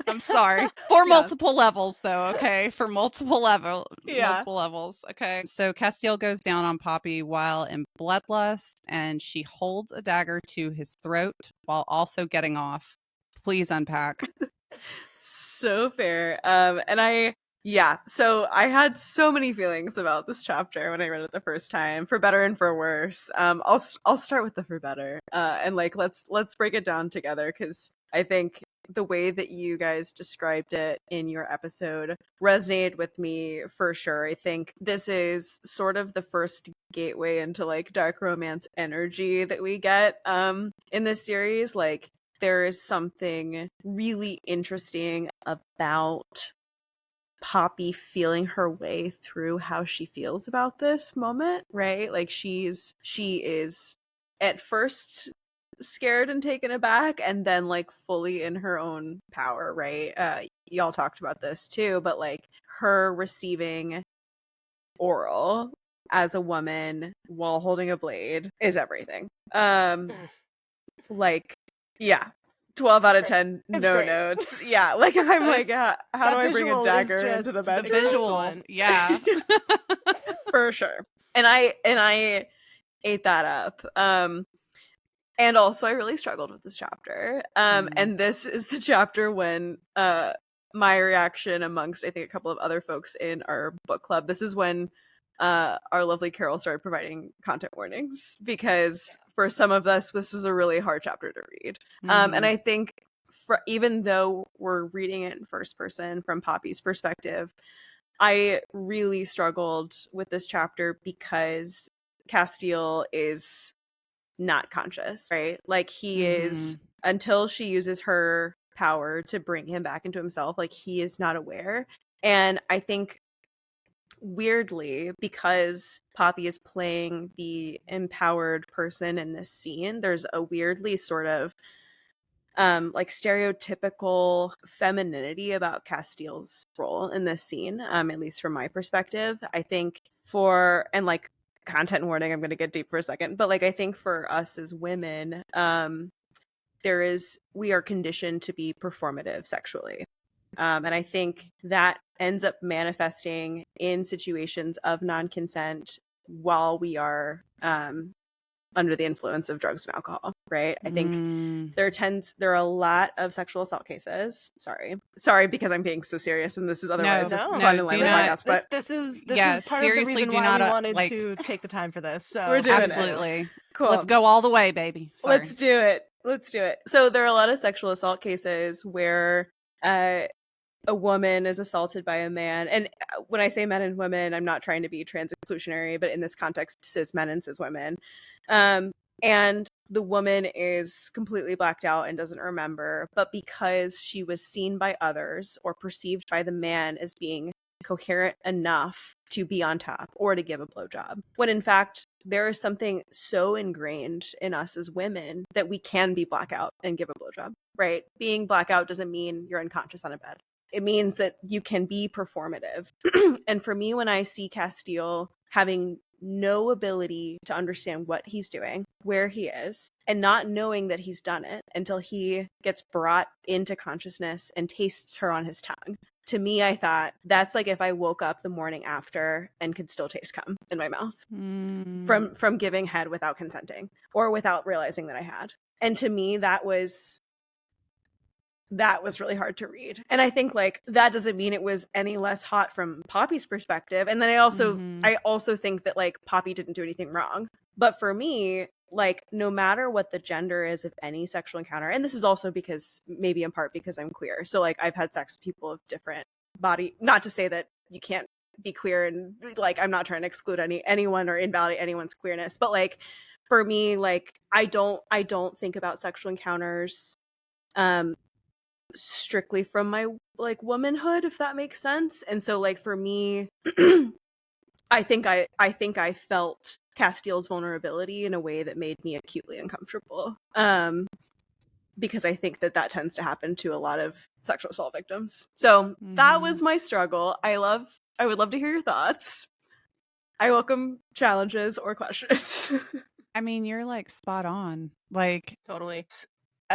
I'm sorry. For multiple levels, though, okay? For multiple levels, okay? So Castiel goes down on Poppy while in bloodlust, and she holds a dagger to his throat while also getting off. Please unpack. So fair. So I had so many feelings about this chapter when I read it the first time, for better and for worse. I'll start with the for better. And like let's break it down together, because I think the way that you guys described it in your episode resonated with me for sure. I think this is sort of the first gateway into like dark romance energy that we get in this series. Like there is something really interesting about Poppy feeling her way through how she feels about this moment, right? Like she is at first scared and taken aback, and then like fully in her own power, right? Y'all talked about this too, but like her receiving oral as a woman while holding a blade is everything. Like, yeah, 12 out of 10, no great. notes. Yeah, like I'm like, how do I bring a dagger into the bedroom? Visual, yeah. For sure. And I ate that up. And also I really struggled with this chapter. And this is the chapter when my reaction amongst I think a couple of other folks in our book club, this is when our lovely Carol started providing content warnings, because for some of us, this was a really hard chapter to read. And I think even though we're reading it in first person from Poppy's perspective, I really struggled with this chapter because Castile is not conscious, right? Like he is, until she uses her power to bring him back into himself, like he is not aware. And I think weirdly, because Poppy is playing the empowered person in this scene, there's a weirdly sort of like stereotypical femininity about Castile's role in this scene, at least from my perspective. I think and like, content warning, I'm going to get deep for a second, but like, I think for us as women, we are conditioned to be performative sexually. And I think that ends up manifesting in situations of non-consent while we are under the influence of drugs and alcohol, right? I think there are a lot of sexual assault cases. Sorry, because I'm being so serious, and this is otherwise a fun and lively podcast. But this is part of the reason why we wanted to take the time for this. So we're doing absolutely it. Cool. Let's go all the way, baby. Sorry. Let's do it. So there are a lot of sexual assault cases where a woman is assaulted by a man. And when I say men and women, I'm not trying to be trans inclusionary, but in this context, cis men and cis women. And the woman is completely blacked out and doesn't remember, but because she was seen by others or perceived by the man as being coherent enough to be on top or to give a blowjob, when in fact there is something so ingrained in us as women that we can be blackout and give a blowjob, right? Being blackout doesn't mean you're unconscious on a bed. It means that you can be performative. And for me, when I see Castile having no ability to understand what he's doing, where he is, and not knowing that he's done it until he gets brought into consciousness and tastes her on his tongue. To me, I thought that's like if I woke up the morning after and could still taste cum in my mouth from giving head without consenting or without realizing that I had. And to me, that was really hard to read. And I think like that doesn't mean it was any less hot from Poppy's perspective. And then I also think that like Poppy didn't do anything wrong. But for me, like no matter what the gender is of any sexual encounter, and this is also because maybe in part because I'm queer. So like I've had sex with people of different body, not to say that you can't be queer, and like I'm not trying to exclude anyone or invalidate anyone's queerness, but like for me, like I don't think about sexual encounters strictly from my like womanhood, if that makes sense. And so like for me, I think I felt Castile's vulnerability in a way that made me acutely uncomfortable, because I think that tends to happen to a lot of sexual assault victims. So that was my struggle. I would love to hear your thoughts. I welcome challenges or questions. I mean, you're like spot on. Like totally.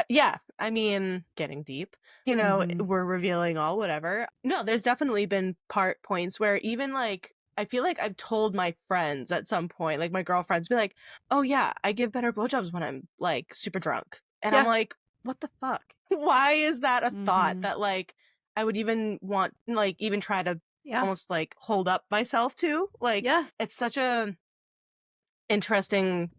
Yeah, I mean, getting deep, we're revealing all whatever. No, there's definitely been points where even like, I feel like I've told my friends at some point, like my girlfriends be like, oh yeah, I give better blowjobs when I'm like super drunk. And I'm like, what the fuck? Why is that a thought that like I would even want, like even try to almost like hold up myself to? Like, it's such a interesting,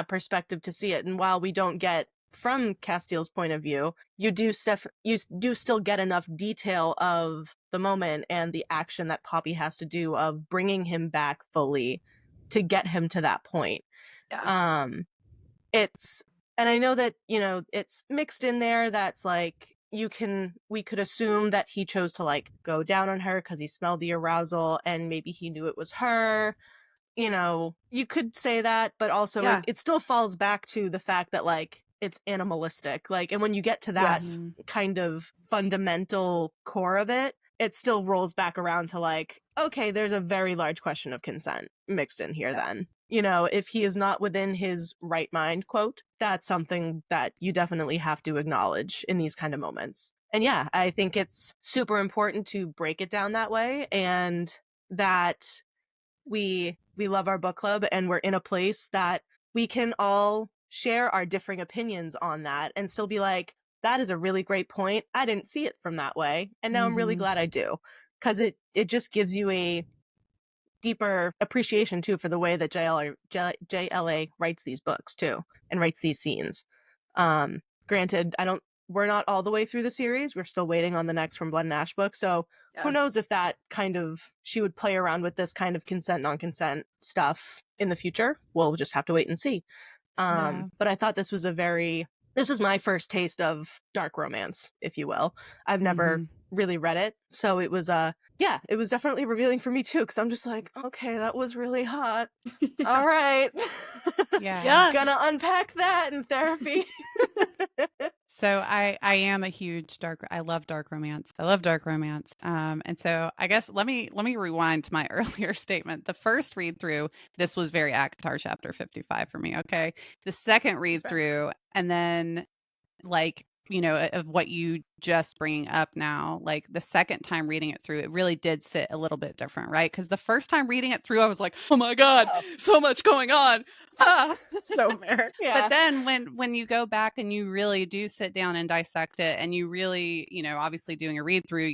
perspective to see it. And while we don't get from Castile's point of view, you do still get enough detail of the moment and the action that Poppy has to do of bringing him back fully to get him to that point. And I know that, it's mixed in there. That's like, we could assume that he chose to like go down on her because he smelled the arousal and maybe he knew it was her. You could say that, but also it still falls back to the fact that like it's animalistic. Like, and when you get to that kind of fundamental core of it, it still rolls back around to like, okay, there's a very large question of consent mixed in here then. If he is not within his right mind, quote, that's something that you definitely have to acknowledge in these kind of moments. And yeah, I think it's super important to break it down that way, and that we love our book club and we're in a place that we can all share our differing opinions on that and still be like, that is a really great point. I didn't see it from that way. And now I'm really glad I do. Because it just gives you deeper appreciation too for the way that JLA writes these books too and writes these scenes. Granted, we're not all the way through the series. We're still waiting on the next From Blood and Ash book. So who knows if that she would play around with this kind of consent, non-consent stuff in the future. We'll just have to wait and see. But I thought this was my first taste of dark romance, if you will. I've never really read it. So it was, it was definitely revealing for me too. Cause I'm just like, okay, that was really hot. All right. Yeah. Gonna unpack that in therapy. So I am a huge I love dark romance. And so I guess let me rewind to my earlier statement. The first read through, this was very ACOTAR chapter 55 for me. Okay. The second read through, and then like, of what you just bringing up now, like the second time reading it through, it really did sit a little bit different, right? Because the first time reading it through, I was like, oh my God, so much going on. So fair. Yeah. But then when you go back and you really do sit down and dissect it, and you really, obviously doing a read through,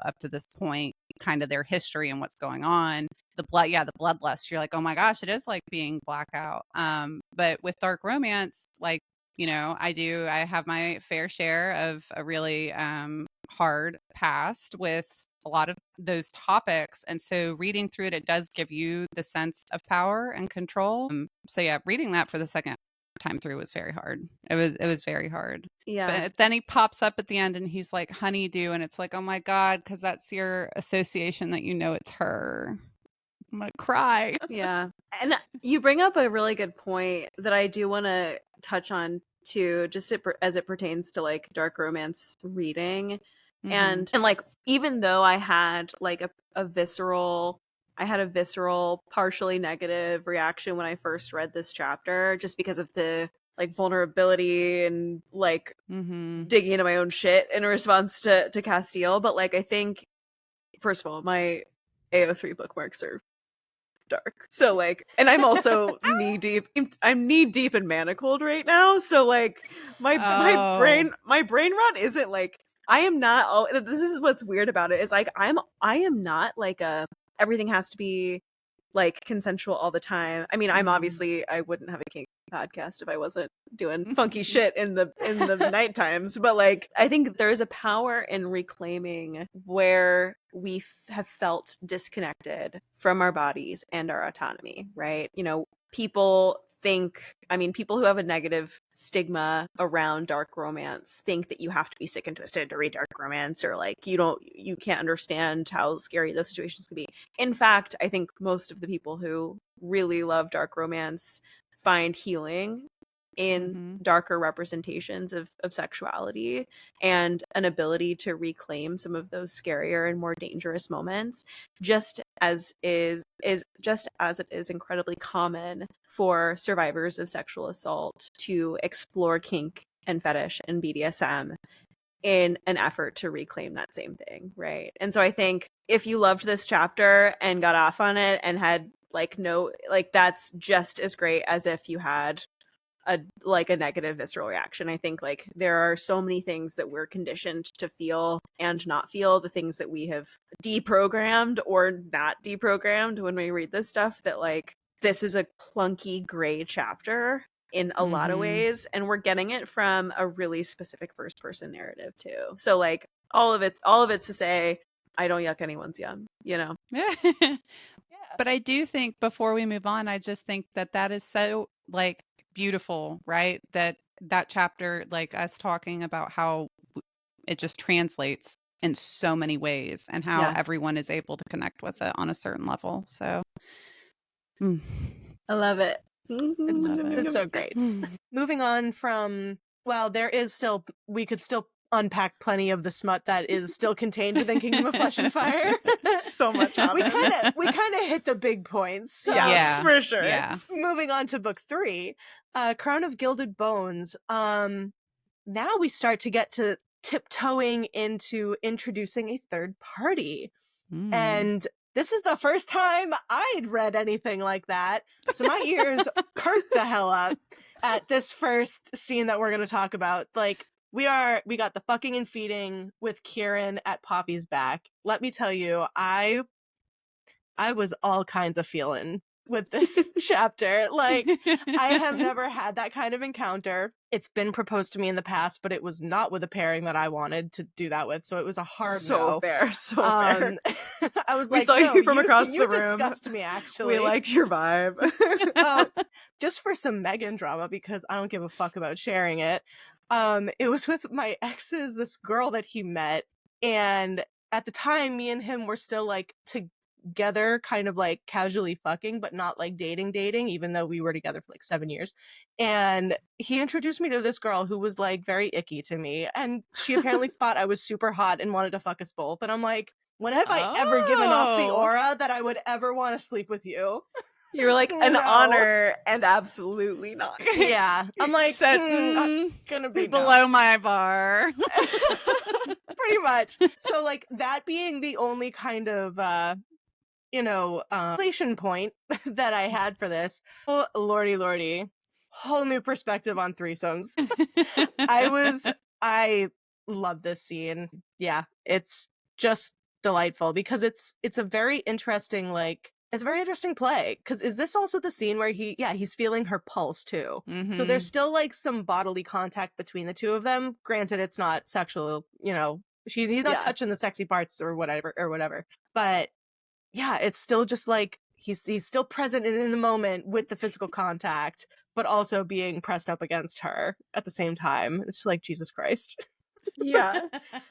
up to this point, kind of their history and what's going on. The bloodlust, you're like, oh my gosh, it is like being blackout. But with dark romance, like, I have my fair share of a really hard past with a lot of those topics. And so reading through it, it does give you the sense of power and control. So yeah, reading that for the second time through was very hard. It was very hard. Yeah. But then he pops up at the end and he's like, honeydew. And it's like, oh my God, because that's your association that it's her. I'm going to cry. Yeah. And you bring up a really good point that I do want to touch on too, just as it pertains to like dark romance reading. And like, even though I had like a visceral, partially negative reaction when I first read this chapter, just because of the like vulnerability and like digging into my own shit in response to Castile. But like, I think, first of all, my AO3 bookmarks are dark. So like, and I'm also knee deep in manacled right now. So like my brain rot isn't like, I am not, this is what's weird about it, is like, I am not like everything has to be like consensual all the time. I mean, I'm obviously, I wouldn't have a kink podcast if I wasn't doing funky shit in the night times. But like, I think there's a power in reclaiming where we have felt disconnected from our bodies and our autonomy, right? People who have a negative stigma around dark romance think that you have to be sick and twisted to read dark romance, or like you can't understand how scary those situations can be. In fact, I think most of the people who really love dark romance find healing in darker representations of sexuality and an ability to reclaim some of those scarier and more dangerous moments, just as it is incredibly common for survivors of sexual assault to explore kink and fetish and BDSM in an effort to reclaim that same thing, right? And so I think if you loved this chapter and got off on it and had that's just as great as if you had a negative visceral reaction. I think like there are so many things that we're conditioned to feel and not feel, the things that we have deprogrammed or not deprogrammed when we read this stuff, that like this is a clunky gray chapter in a lot of ways, and we're getting it from a really specific first person narrative too. So like all of it's to say, I don't yuck anyone's yum, But I do think, before we move on, I just think that is so like beautiful, right? That chapter, like us talking about how it just translates in so many ways, and how everyone is able to connect with it on a certain level. So I love it. It's so great. Moving on from, we could still unpack plenty of the smut that is still contained within Kingdom of Flesh and Fire. So much happens. We kind of hit the big points. So. Yes, for sure. Yeah. Moving on to book 3, Crown of Gilded Bones. Now we start to get to tiptoeing into introducing a third party. And this is the first time I'd read anything like that. So my ears perked the hell up at this first scene that we're going to talk about. Like, we got the fucking and feeding with Kieran at Poppy's back. Let me tell you, I I was all kinds of feeling with this chapter. Like, I have never had that kind of encounter. It's been proposed to me in the past, but it was not with a pairing that I wanted to do that with. So it was a hard So no. fair, so fair. I was We like, saw no, you from across you the room. disgust me, actually. We liked your vibe. Just for some Megan drama, because I don't give a fuck about sharing it. It was with my ex's, this girl that he met, and at the time, me and him were still like together, kind of like casually fucking, but not like dating, even though we were together for like 7 years. And he introduced me to this girl who was like very icky to me, and she apparently thought I was super hot and wanted to fuck us both. And I'm like, when have I ever given off the aura that I would ever want to sleep with you? You were like, an No. honor, and absolutely not. Yeah. I'm like, Said, gonna be below my bar. Pretty much. So, like, that being the only kind of, relation point that I had for this, oh, lordy, whole new perspective on threesomes. I love this scene. Yeah, it's just delightful because it's a very interesting, like, it's a very interesting play. Because is this also the scene where he's feeling her pulse too? Mm-hmm. So there's still like some bodily contact between the two of them. Granted, it's not sexual, he's not touching the sexy parts or whatever. But yeah, it's still just like he's still present in the moment with the physical contact, but also being pressed up against her at the same time. It's just like, Jesus Christ. Yeah.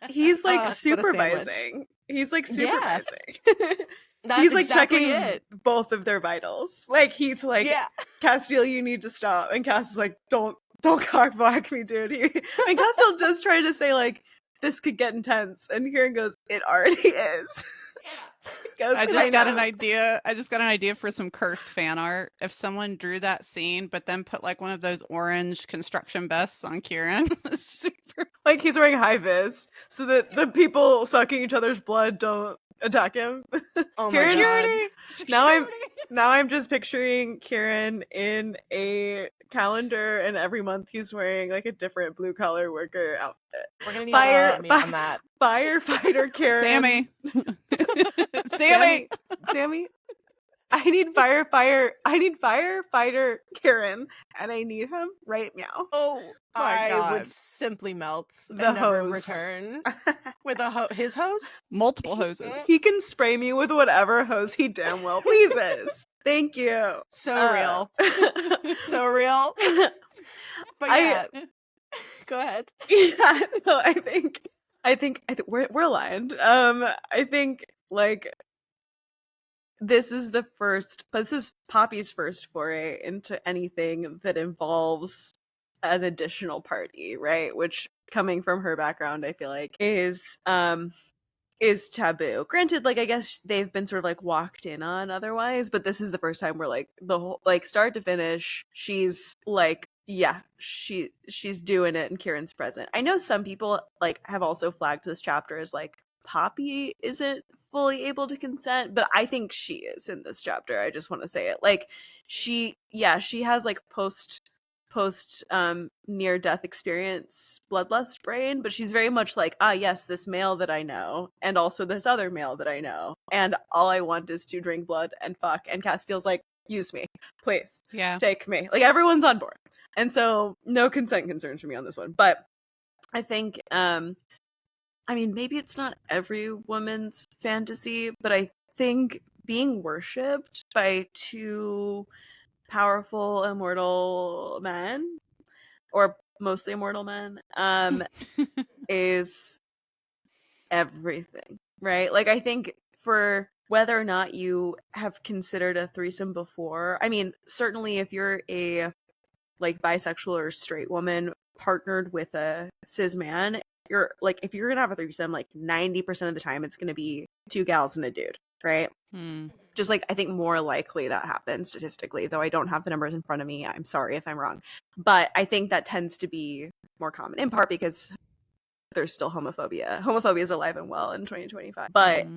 He's like What a supervising. He's like Yeah. supervising. That's He's like exactly checking it. both of their vitals. Like he's like, Yeah. Castiel, you need to stop. And Cass is like, don't cockblock me, dude. And Castiel does try to say like, this could get intense. And Kieran goes, it already is. I just got an idea for some cursed fan art. If someone drew that scene, but then put like one of those orange construction vests on Kieran, super. Like he's wearing high vis, so that the people sucking each other's blood don't attack him. Oh my God. Now I'm just picturing Kieran in a calendar, and every month he's wearing like a different blue collar worker outfit. We're gonna need Sammy on that. Firefighter Kieran. Sammy. I need firefighter Kieran, and I need him right now. Oh my God. I would simply melt The and never hose. return. With his hose? Multiple hoses. He can spray me with whatever hose he damn well pleases. Thank you. So real. So real. But yeah. Go ahead. Yeah, no, I think we're aligned. I think like this is Poppy's first foray into anything that involves an additional party, right? Which, coming from her background, I feel like is taboo. Granted, like I guess they've been sort of like walked in on otherwise, but this is the first time where like the whole, like, start to finish, she's like, yeah, she's doing it and Kieran's present. I know some people like have also flagged this chapter as like Poppy isn't fully able to consent, but I think she is in this chapter. I just want to say it. Like she has like post near death experience bloodlust brain, but she's very much like, yes, this male that I know and also this other male that I know, and all I want is to drink blood and fuck. And Castiel's like, use me, please. Yeah, take me. Like everyone's on board, and so no consent concerns for me on this one. But I think I mean, maybe it's not every woman's fantasy, but I think being worshipped by two powerful immortal men, or mostly immortal men, is everything, right? Like I think for whether or not you have considered a threesome before, I mean, certainly if you're a like bisexual or straight woman partnered with a cis man, you're like, if you're gonna have a threesome, like 90% of the time it's gonna be two gals and a dude, right? Just like I think more likely that happens statistically, though I don't have the numbers in front of me. I'm sorry if I'm wrong, but I think that tends to be more common, in part because there's still homophobia. Homophobia is alive and well in 2025. But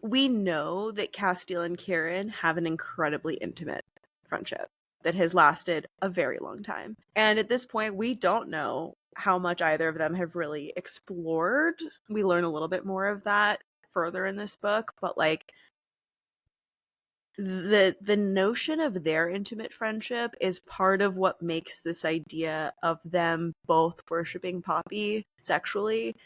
we know that Castiel and Kieran have an incredibly intimate friendship that has lasted a very long time. And at this point, we don't know how much either of them have really explored. We learn a little bit more of that further in this book, but like the notion of their intimate friendship is part of what makes this idea of them both worshiping Poppy sexually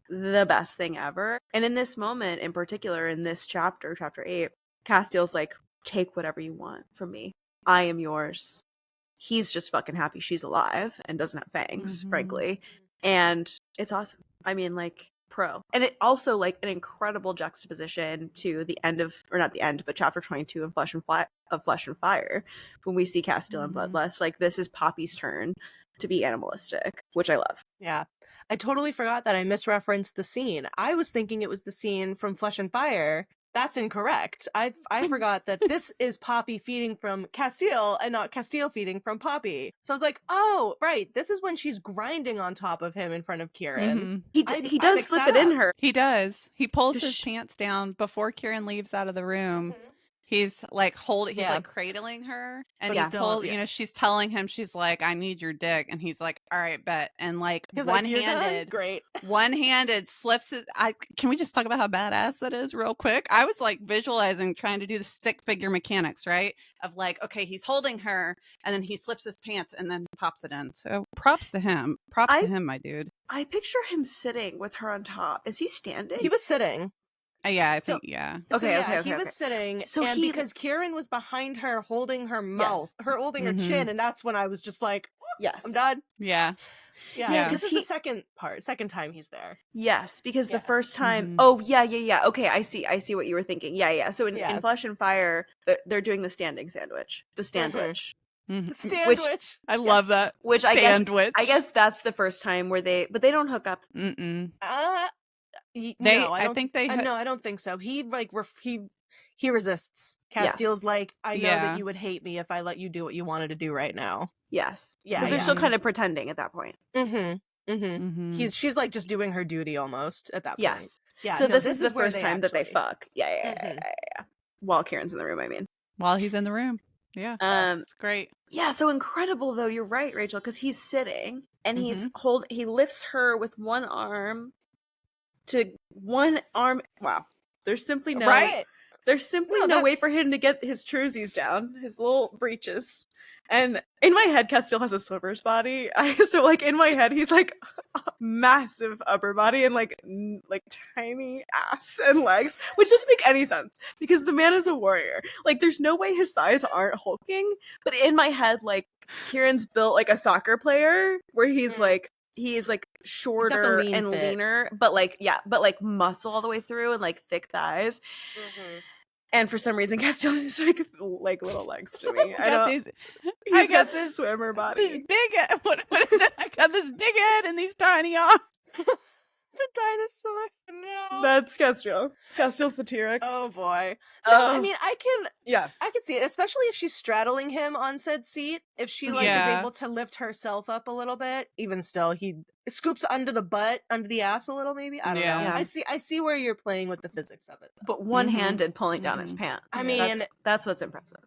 the best thing ever. And in this moment in particular, in this chapter 8, Castiel's like, take whatever you want from me. I am yours. He's just fucking happy she's alive and doesn't have fangs, frankly. And it's awesome. I mean, like, pro. And it also, like, an incredible juxtaposition to the end of, or not the end, but chapter 22 of Flesh and Fire, when we see Castiel and Bloodlust. Like, this is Poppy's turn to be animalistic, which I love. Yeah. I totally forgot that I misreferenced the scene. I was thinking it was the scene from Flesh and Fire. That's incorrect. I forgot that this is Poppy feeding from Castiel and not Castiel feeding from Poppy. So I was like, oh, right. This is when she's grinding on top of him in front of Kieran. He does slip it in her. He does. He pulls his pants down before Kieran leaves out of the room. He's like like cradling her, and he's she's telling him, she's like, I need your dick, and he's like, all right, bet. And like one-handed slips his, can we just talk about how badass that is real quick? I was like visualizing trying to do the stick figure mechanics, right? Of like, okay, he's holding her and then he slips his pants and then pops it in. So props to him. Props to him, my dude. I picture him sitting with her on top. Is he standing? He was sitting. Yeah, I think, yeah. Okay, he was sitting, and because Kieran was behind her holding her mouth, holding her chin, and that's when I was just like, yes, I'm done. Yeah. This is the second time he's there. Yes, because the first time, okay, I see what you were thinking. Yeah. So in Flesh and Fire, they're doing the standing sandwich. The Standwich. Sandwich. I love that. Which I guess that's the first time where they don't hook up. I think they. No, I don't think so. He like he resists. Castiel's like, I know that you would hate me if I let you do what you wanted to do right now. Yes. Yeah. Because they're still kind of pretending at that point. She's like just doing her duty almost at that point. Yes. Yeah. So this is the first time that they fuck. Yeah. While Kieran's in the room, I mean. While he's in the room. Yeah. It's great. Yeah. So incredible though. You're right, Rachel, because he's sitting and he lifts her with one arm. Wow. There's simply no way for him to get his truesies down, his little breeches. And in my head, Castiel has a swimmer's body. So like in my head, he's like a massive upper body and like tiny ass and legs, which doesn't make any sense because the man is a warrior. Like there's no way his thighs aren't hulking. But in my head, like Kieran's built like a soccer player where he's like shorter and leaner, but like muscle all the way through and like thick thighs. And for some reason, Castiel is like little legs to me. I got this swimmer body. This big, what is it? I got this big head and these tiny arms. The dinosaur. No. That's Castiel. Castiel's the T-Rex. Oh boy. No, I mean, I can see it, especially if she's straddling him on said seat. If she is able to lift herself up a little bit, even still, he scoops under the butt, under the ass a little, maybe. I don't know. Yeah. I see where you're playing with the physics of it, though. But one-handed pulling down his pants. I mean, that's what's impressive.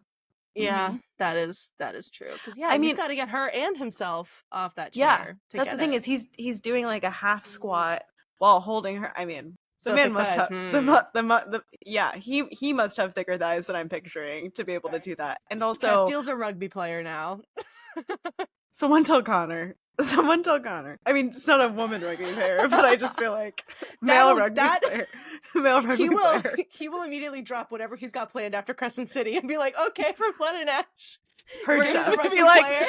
Yeah, that is true. Because he's got to get her and himself off that chair. Yeah, that's the thing is he's doing like a half squat while holding her. I mean, the man must have he must have thicker thighs than I'm picturing to be able to do that. And also, Castiel's a rugby player now. Someone tell Connor. I mean, it's not a woman rugby player, but I just feel like male rugby player. He will immediately drop whatever he's got planned after Crescent City and be like, okay, for Blood and Ash. Her job. Be like,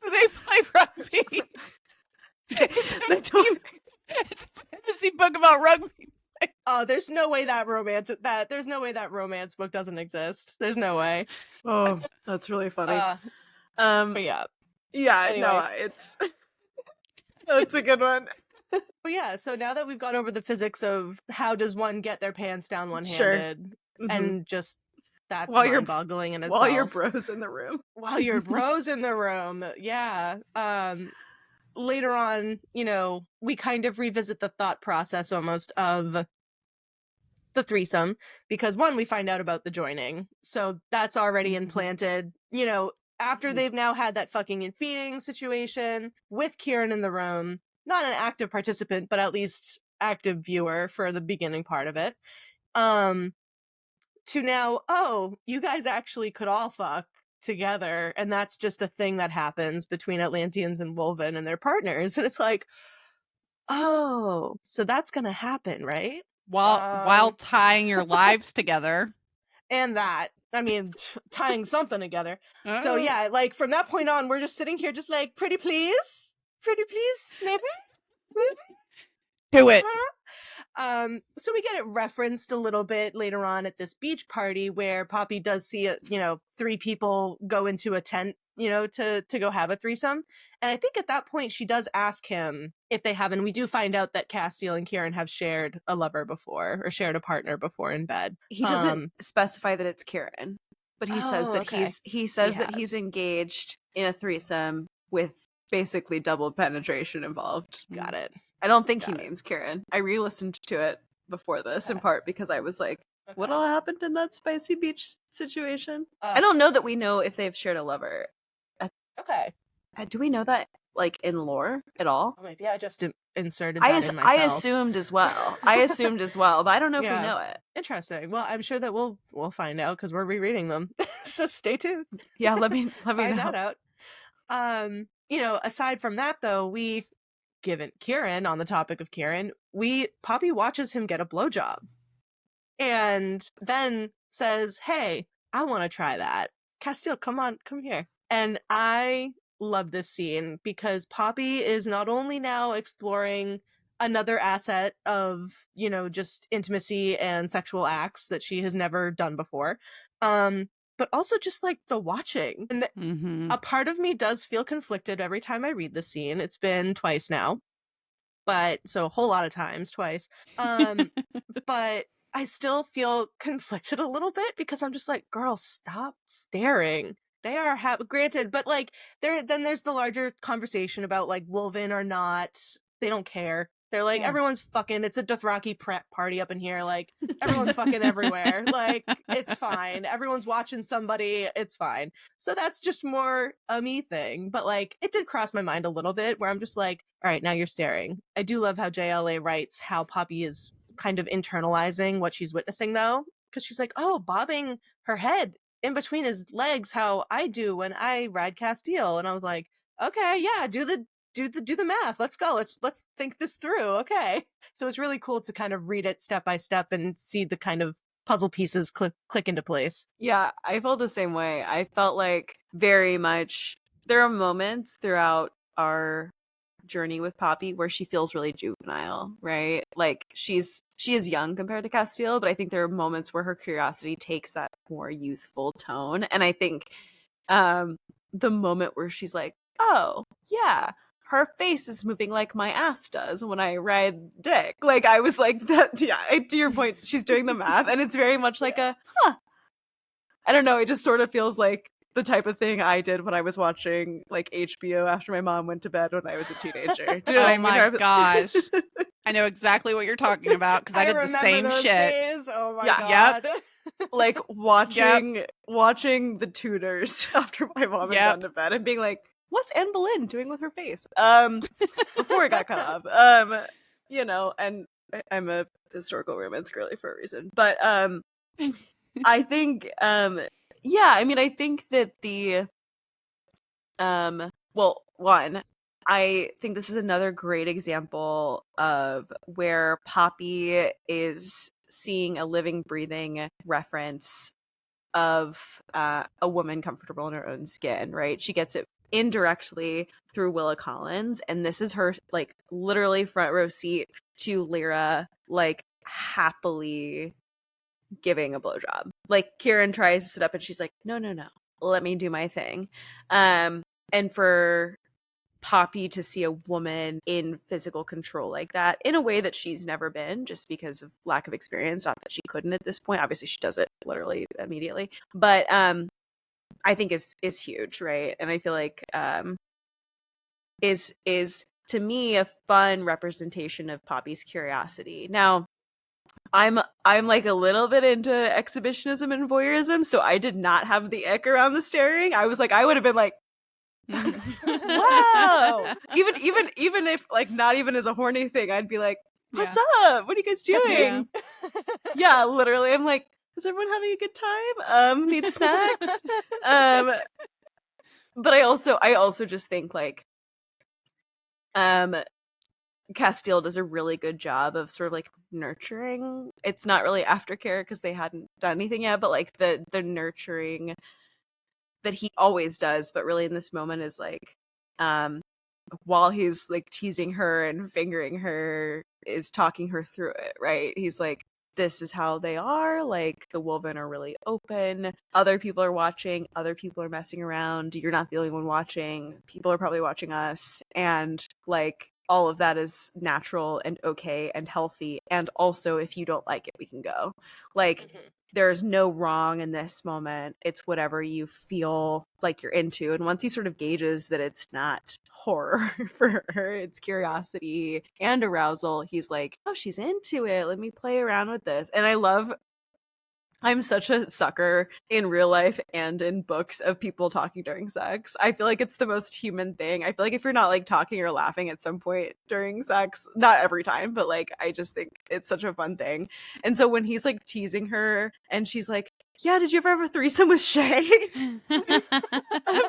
they play rugby. It's a fantasy book about rugby. Oh, there's no way that romance book doesn't exist. There's no way. Oh, that's really funny. But yeah. Yeah, anyway. No, that's a good one. But yeah, so now that we've gone over the physics of how does one get their pants down one-handed, and just that's mind-boggling in itself. While your bro's in the room. Yeah. Later on, we kind of revisit the thought process almost of the threesome, because one, we find out about the joining, so that's already implanted, after they've now had that fucking and feeding situation with Kieran in the room. Not an active participant, but at least active viewer for the beginning part of it. to now, oh, you guys actually could all fuck together, and that's just a thing that happens between Atlanteans and Wolven and their partners. And it's like, oh, so that's gonna happen, right? While tying your lives together. And that, I mean, tying something together. So yeah, like from that point on, we're just sitting here just like, pretty please, maybe? Do it. So we get it referenced a little bit later on at this beach party where Poppy does see, 3 people go into a tent, to go have a threesome. And I think at that point she does ask him if they have, and we do find out that Castiel and Kieran have shared a lover before, or shared a partner before in bed. He doesn't specify that it's Kieran, but he says that okay. he's engaged in a threesome with basically double penetration involved. Got it. I don't think he names Kieran. I re-listened to it before this in part because I was like, what all happened in that spicy beach situation? I don't know that we know if they've shared a lover. Okay. Do we know that, like, in lore at all? Oh, maybe I just inserted that in myself. I assumed as well. But I don't know if we know it. Interesting. Well, I'm sure that we'll find out because we're rereading them. So stay tuned. Yeah, let me find that out. Aside from that, though, given Kieran, on the topic of Kieran, Poppy watches him get a blowjob and then says, hey, I want to try that. Castiel, come here. And I love this scene because Poppy is not only now exploring another asset of, just intimacy and sexual acts that she has never done before, but also just like the watching. And a part of me does feel conflicted every time I read the scene. It's been twice now. So a whole lot of times, twice. But I still feel conflicted a little bit because I'm just like, girl, stop staring. They are granted, but like then there's the larger conversation about like Wolven or not. They don't care. They're like, everyone's fucking, it's a Dothraki prep party up in here. Like, everyone's fucking everywhere. Like, it's fine. Everyone's watching somebody. It's fine. So that's just more a me thing. But like, it did cross my mind a little bit where I'm just like, all right, now you're staring. I do love how JLA writes how Poppy is kind of internalizing what she's witnessing though. Because she's like, oh, bobbing her head in between his legs how I do when I ride Castiel. And I was like, okay, yeah, do the math. Let's go. Let's think this through. Okay. So it's really cool to kind of read it step by step and see the kind of puzzle pieces click into place. Yeah, I felt the same way. I felt like very much there are moments throughout our journey with Poppy where she feels really juvenile, right? Like she is young compared to Castiel, but I think there are moments where her curiosity takes that more youthful tone. And I think the moment where she's like, oh yeah, her face is moving like my ass does when I ride dick. Like I was like that. Yeah, to your point, she's doing the math, and it's very much like I don't know. It just sort of feels like the type of thing I did when I was watching like HBO after my mom went to bed when I was a teenager. Do you know what I mean? My gosh. I know exactly what you're talking about because I did the same shit. Days. Oh my god. Yep. Like watching the Tudors after my mom had gone to bed and being like, what's Anne Boleyn doing with her face? Before it got cut off. And I'm a historical romance girly for a reason. But I think I think that I think this is another great example of where Poppy is seeing a living, breathing reference of a woman comfortable in her own skin, right? She gets it indirectly through Willa Collins, and this is her like literally front row seat to Lyra like happily giving a blowjob. Like Kieran tries to sit up and she's like, no, let me do my thing. And for Poppy to see a woman in physical control like that in a way that she's never been just because of lack of experience, not that she couldn't at this point, obviously she does it literally immediately, but I think is huge, right? And I feel like is to me a fun representation of Poppy's curiosity. Now I'm like a little bit into exhibitionism and voyeurism, so I did not have the ick around the staring. I was like, I would have been like, wow. Even if like not even as a horny thing, I'd be like, what's up? What are you guys doing? Yeah, literally. I'm like, is everyone having a good time? Need snacks? But I also just think like Castile does a really good job of sort of like nurturing. It's not really aftercare because they hadn't done anything yet, but like the nurturing that he always does, but really in this moment is like while he's like teasing her and fingering her, is talking her through it, right? He's like, this is how they are, like the Wolven are really open, other people are watching, other people are messing around, you're not the only one watching, people are probably watching us, and like all of that is natural and okay and healthy, and also if you don't like it, we can go. Like there's no wrong in this moment. It's whatever you feel like you're into. And once he sort of gauges that it's not horror for her, it's curiosity and arousal, he's like, oh, she's into it. Let me play around with this. And I'm such a sucker in real life and in books of people talking during sex. I feel like it's the most human thing. I feel like if you're not like talking or laughing at some point during sex, not every time, but like I just think it's such a fun thing. And so when he's like teasing her and she's like, yeah, did you ever have a threesome with Shay?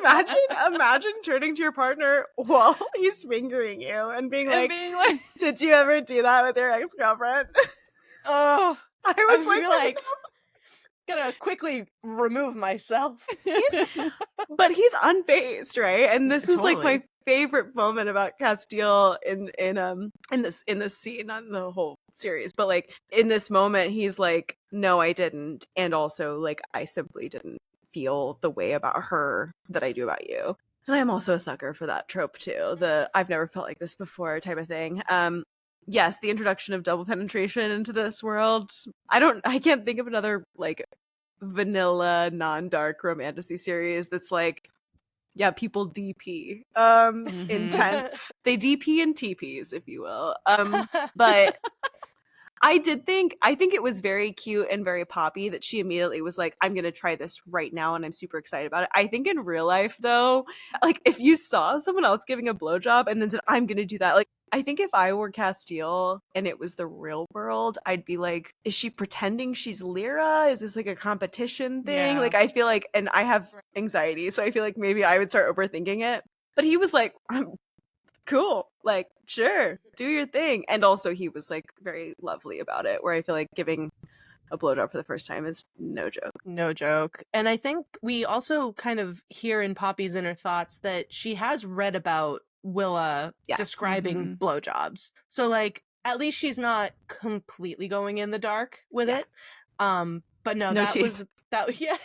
Imagine turning to your partner while he's fingering you and being like, did you ever do that with your ex-girlfriend? Oh, I was like gonna quickly remove myself. But he's unfazed, right? And this is Totally. like my favorite moment about Castile in this scene, not in the whole series, but like in this moment, he's like, no, I didn't, and also like I simply didn't feel the way about her that I do about you. And I'm also a sucker for that trope too, the I've never felt like this before type of thing. Yes, the introduction of double penetration into this world. I can't think of another like vanilla non-dark romantasy series that's like, yeah, people DP intense. They DP in TPs, if you will. But I think it was very cute and very poppy that she immediately was like, I'm going to try this right now and I'm super excited about it. I think in real life though, like if you saw someone else giving a blowjob and then said, I'm going to do that, like I think if I were Castile and it was the real world, I'd be like, is she pretending she's Lyra? Is this like a competition thing? Yeah. Like I feel like, and I have anxiety, so I feel like maybe I would start overthinking it. But he was like, cool, like sure, do your thing. And also he was like very lovely about it, where I feel like giving a blowjob for the first time is no joke. And I think we also kind of hear in Poppy's inner thoughts that she has read about Willa describing blowjobs, so like at least she's not completely going in the dark with it. But no, that teeth. was that. Yeah.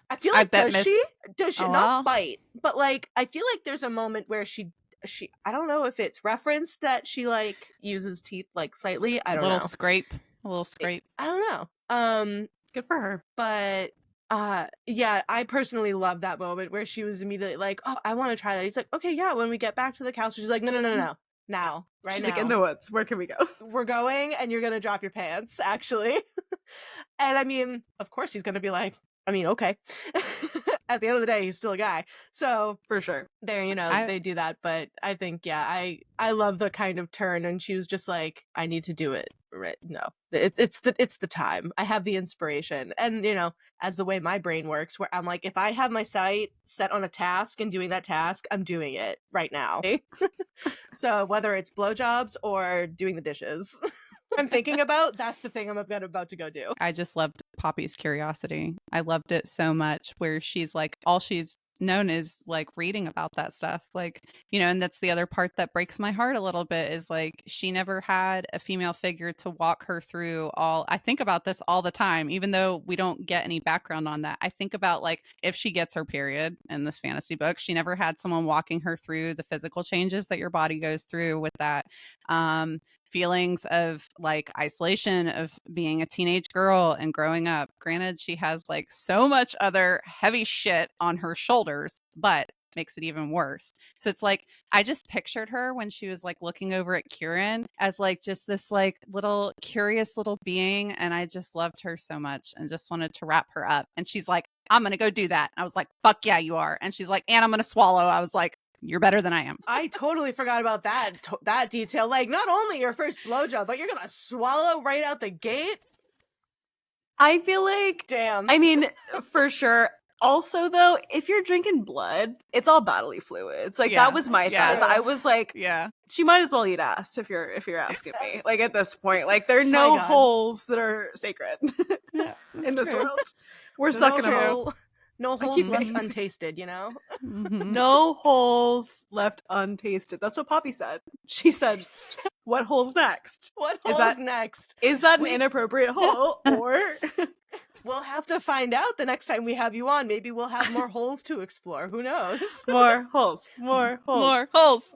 I feel like does she not bite, but like I feel like there's a moment where she I don't know if it's referenced that she like uses teeth like slightly. I don't know. A little scrape. I don't know. Good for her. But yeah, I personally love that moment where she was immediately like, oh, I want to try that. He's like, okay, yeah, when we get back to the couch. She's like, no. Now, right She's now. like, in the woods. Where can we go? We're going and you're going to drop your pants, actually. And I mean, of course he's going to be like, I mean, okay. At the end of the day, he's still a guy. So for sure. There, they do that. But I think, yeah, I love the kind of turn. And she was just like, I need to do it. Right? No, it's the time. I have the inspiration. And, as the way my brain works, where I'm like, if I have my sight set on a task and doing that task, I'm doing it right now. So whether it's blowjobs or doing the dishes. I'm thinking about, that's the thing I'm about to go do. I just loved Poppy's curiosity. I loved it so much, where she's like, all she's known is like reading about that stuff, like, and that's the other part that breaks my heart a little bit, is like she never had a female figure to walk her through all. I think about this all the time, even though we don't get any background on that. I think about like if she gets her period in this fantasy book, she never had someone walking her through the physical changes that your body goes through with that. Feelings of like isolation of being a teenage girl and growing up. Granted, she has like so much other heavy shit on her shoulders, but makes it even worse. So it's like I just pictured her when she was like looking over at Kieran as like just this like little curious little being, and I just loved her so much and just wanted to wrap her up. And she's like, I'm gonna go do that. I was like, fuck yeah, you are. And she's like, and I'm gonna swallow. I was like, you're better than I am. I totally forgot about that detail. Like, not only your first blowjob, but you're gonna swallow right out the gate. I feel like, Damn. I mean, for sure. Also, though, if you're drinking blood, it's all bodily fluids. Like Yeah. that was my Yeah. thought. I was like, Yeah. she might as well eat ass if you're asking me. Like at this point, like there are My no God. holes that are sacred Yeah, in this true. world. We're No sucking them up. hole- No I holes keep left thinking- untasted, you know? Mhm. No holes left untasted. That's what Poppy said. She said, "What hole's next? What Is hole's that- next? Is that an We- inappropriate hole or?" We'll have to find out the next time we have you on. Maybe we'll have more holes to explore. Who knows? More holes. More holes. More holes.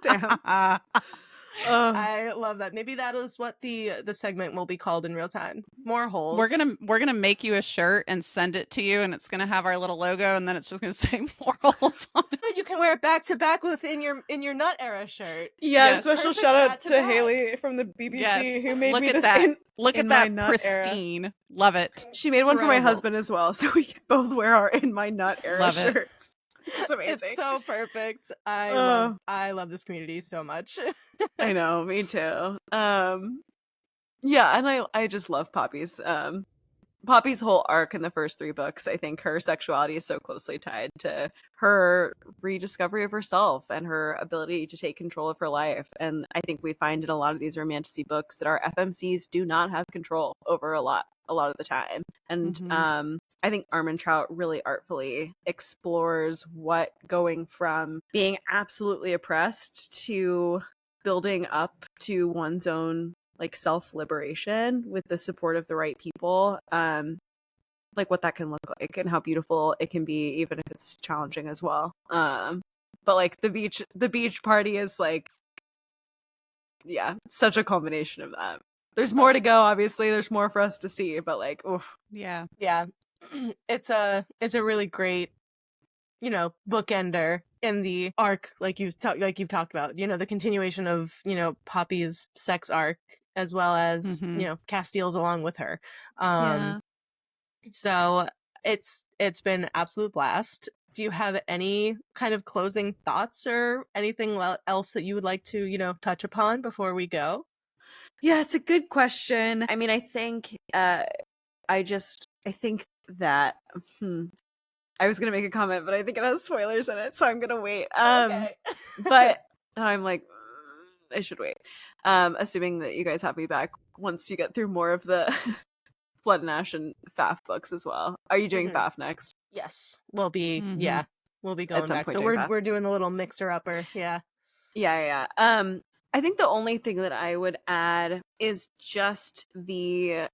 Damn. Ugh. I love that. Maybe that is what the segment will be called in real time. More holes. We're gonna make you a shirt and send it to you, and it's gonna have our little logo, and then it's just gonna say more holes on it. You can wear it back to back in your nut era shirt. Yeah, Yes. special Perfect shout out back to to back. Haley from the BBC Yes. who made Look me at this. that. Look in at that my nut era. pristine. Love it. She made one for my Incredible. husband as well, so we can both wear our in my nut era Love it. shirts. It's amazing. It's so perfect. Oh. I love this community so much. I know, me too. Yeah, and I just love Poppy's Poppy's whole arc in the first 3 books. I think her sexuality is so closely tied to her rediscovery of herself and her ability to take control of her life. And I think we find in a lot of these romantasy books that our FMCs do not have control over a lot of the time. And Mhm. I think Armentrout really artfully explores what going from being absolutely oppressed to building up to one's own like self-liberation with the support of the right people, like what that can look like and how beautiful it can be, even if it's challenging as well. But like the beach party is like, yeah, such a culmination of that. There's more to go, obviously. There's more for us to see, but like, oof. Yeah. Yeah. It's a really great, bookender in the arc like you've talked about, the continuation of, Poppy's sex arc as well as, Mhm. Castiel's along with her. Yeah. So it's been absolute blast. Do you have any kind of closing thoughts or anything else that you would like to, touch upon before we go? Yeah, it's a good question. I mean, I think I think that I was gonna make a comment, but I think it has spoilers in it, so I'm gonna wait. Okay. But I'm like, I should wait. Assuming that you guys have me back once you get through more of the Flood and Ash and Faf books as well. Are you doing Mhm. Faf next? Yes, we'll be Mhm. we'll be going some back. point So doing that. we're doing the little mixer upper. Yeah. Yeah. I think the only thing that I would add is just the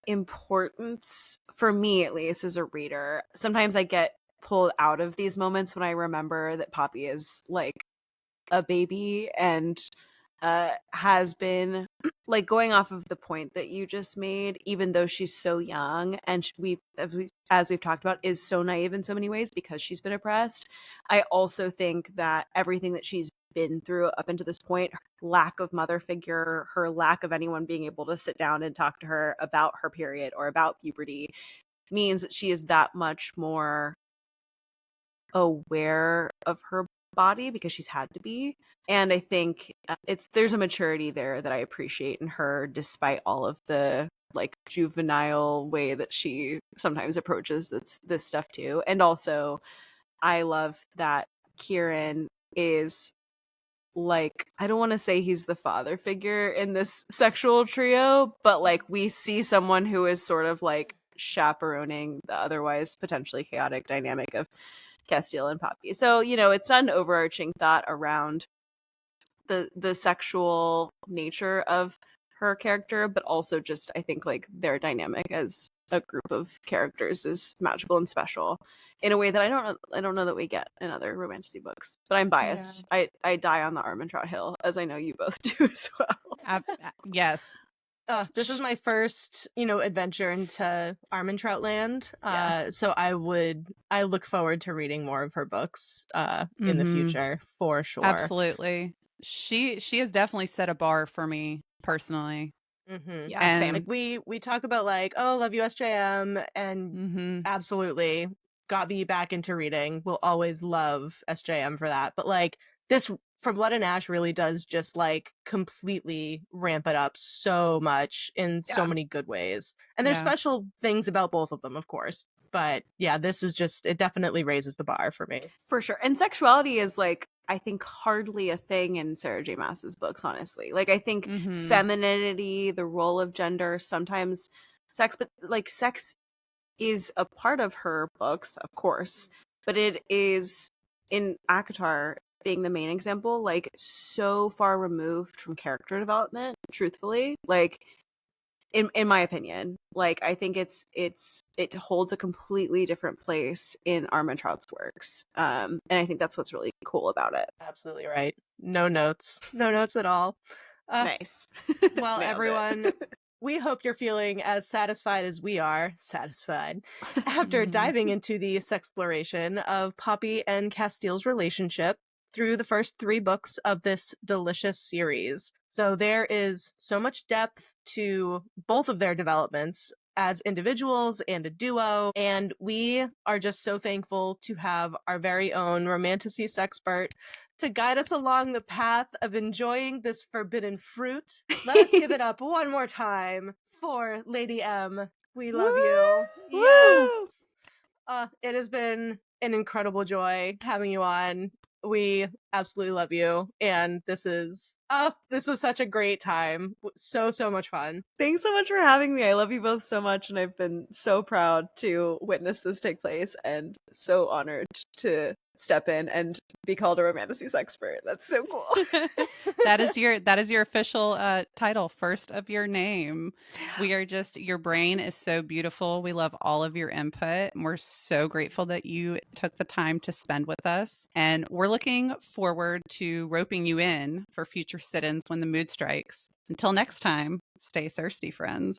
importance, for me at least as a reader. Sometimes I get pulled out of these moments when I remember that Poppy is like a baby and has been like, going off of the point that you just made, even though she's so young and as we've talked about, is so naive in so many ways because she's been oppressed. I also think that everything that she's been through up until this point, her lack of mother figure, her lack of anyone being able to sit down and talk to her about her period or about puberty, means that she is that much more aware of her body because she's had to be. And I think there's a maturity there that I appreciate in her, despite all of the like juvenile way that she sometimes approaches this stuff too. And also I love that Kieran is like, I don't want to say he's the father figure in this sexual trio, but like we see someone who is sort of like chaperoning the otherwise potentially chaotic dynamic of Castiel and Poppy. So, it's not an overarching thought around the sexual nature of her character, but also just, I think, like, their dynamic as a group of characters is magical and special in a way that I don't know that we get in other romantasy books. But I'm biased. Yeah. I die on the Armentrout Hill, as I know you both do as well. Yes. This is my first, adventure into Armentrout land. Yeah. So I look forward to reading more of her books in the Mhm. future for sure. Absolutely. She has definitely set a bar for me personally. Mm-hmm. Yeah, And same. Like we talk about like, oh, love you SJM, and Mhm. absolutely got me back into reading. Will always love SJM for that. But like this From Blood and Ash really does just like completely ramp it up so much in so Yeah. many good ways. And there's Yeah. special things about both of them, of course. But yeah, this is just, it definitely raises the bar for me. For sure. And sexuality is like, I think, hardly a thing in Sarah J. Maas's books, honestly. Like, I think femininity, the role of gender, sometimes sex, but like sex is a part of her books, of course. But it is, in ACOTAR being the main example, like so far removed from character development, truthfully. Like, in my opinion, like I think it holds a completely different place in Armand Trout's works, and I think that's what's really cool about it. Absolutely right. No notes. No notes at all. Uh, Nice. well, Nailed everyone, it. we hope you're feeling as satisfied as we are satisfied after diving into the sexploration of Poppy and Castile's relationship through the first 3 books of this delicious series. So there is so much depth to both of their developments as individuals and a duo, and we are just so thankful to have our very own romanticy sexpert to guide us along the path of enjoying this forbidden fruit. Let us give it up one more time for Lady M. We love you. Woo! Yes. It has been an incredible joy having you on. We absolutely love you. And this was such a great time. So, so much fun. Thanks so much for having me. I love you both so much, and I've been so proud to witness this take place and so honored to step in and be called a romantics expert. That's so cool. that is your official title, first of your name. We are just, your brain is so beautiful. We love all of your input, and we're so grateful that you took the time to spend with us, and we're looking forward to roping you in for future sit-ins when the mood strikes. Until next time, stay thirsty, friends.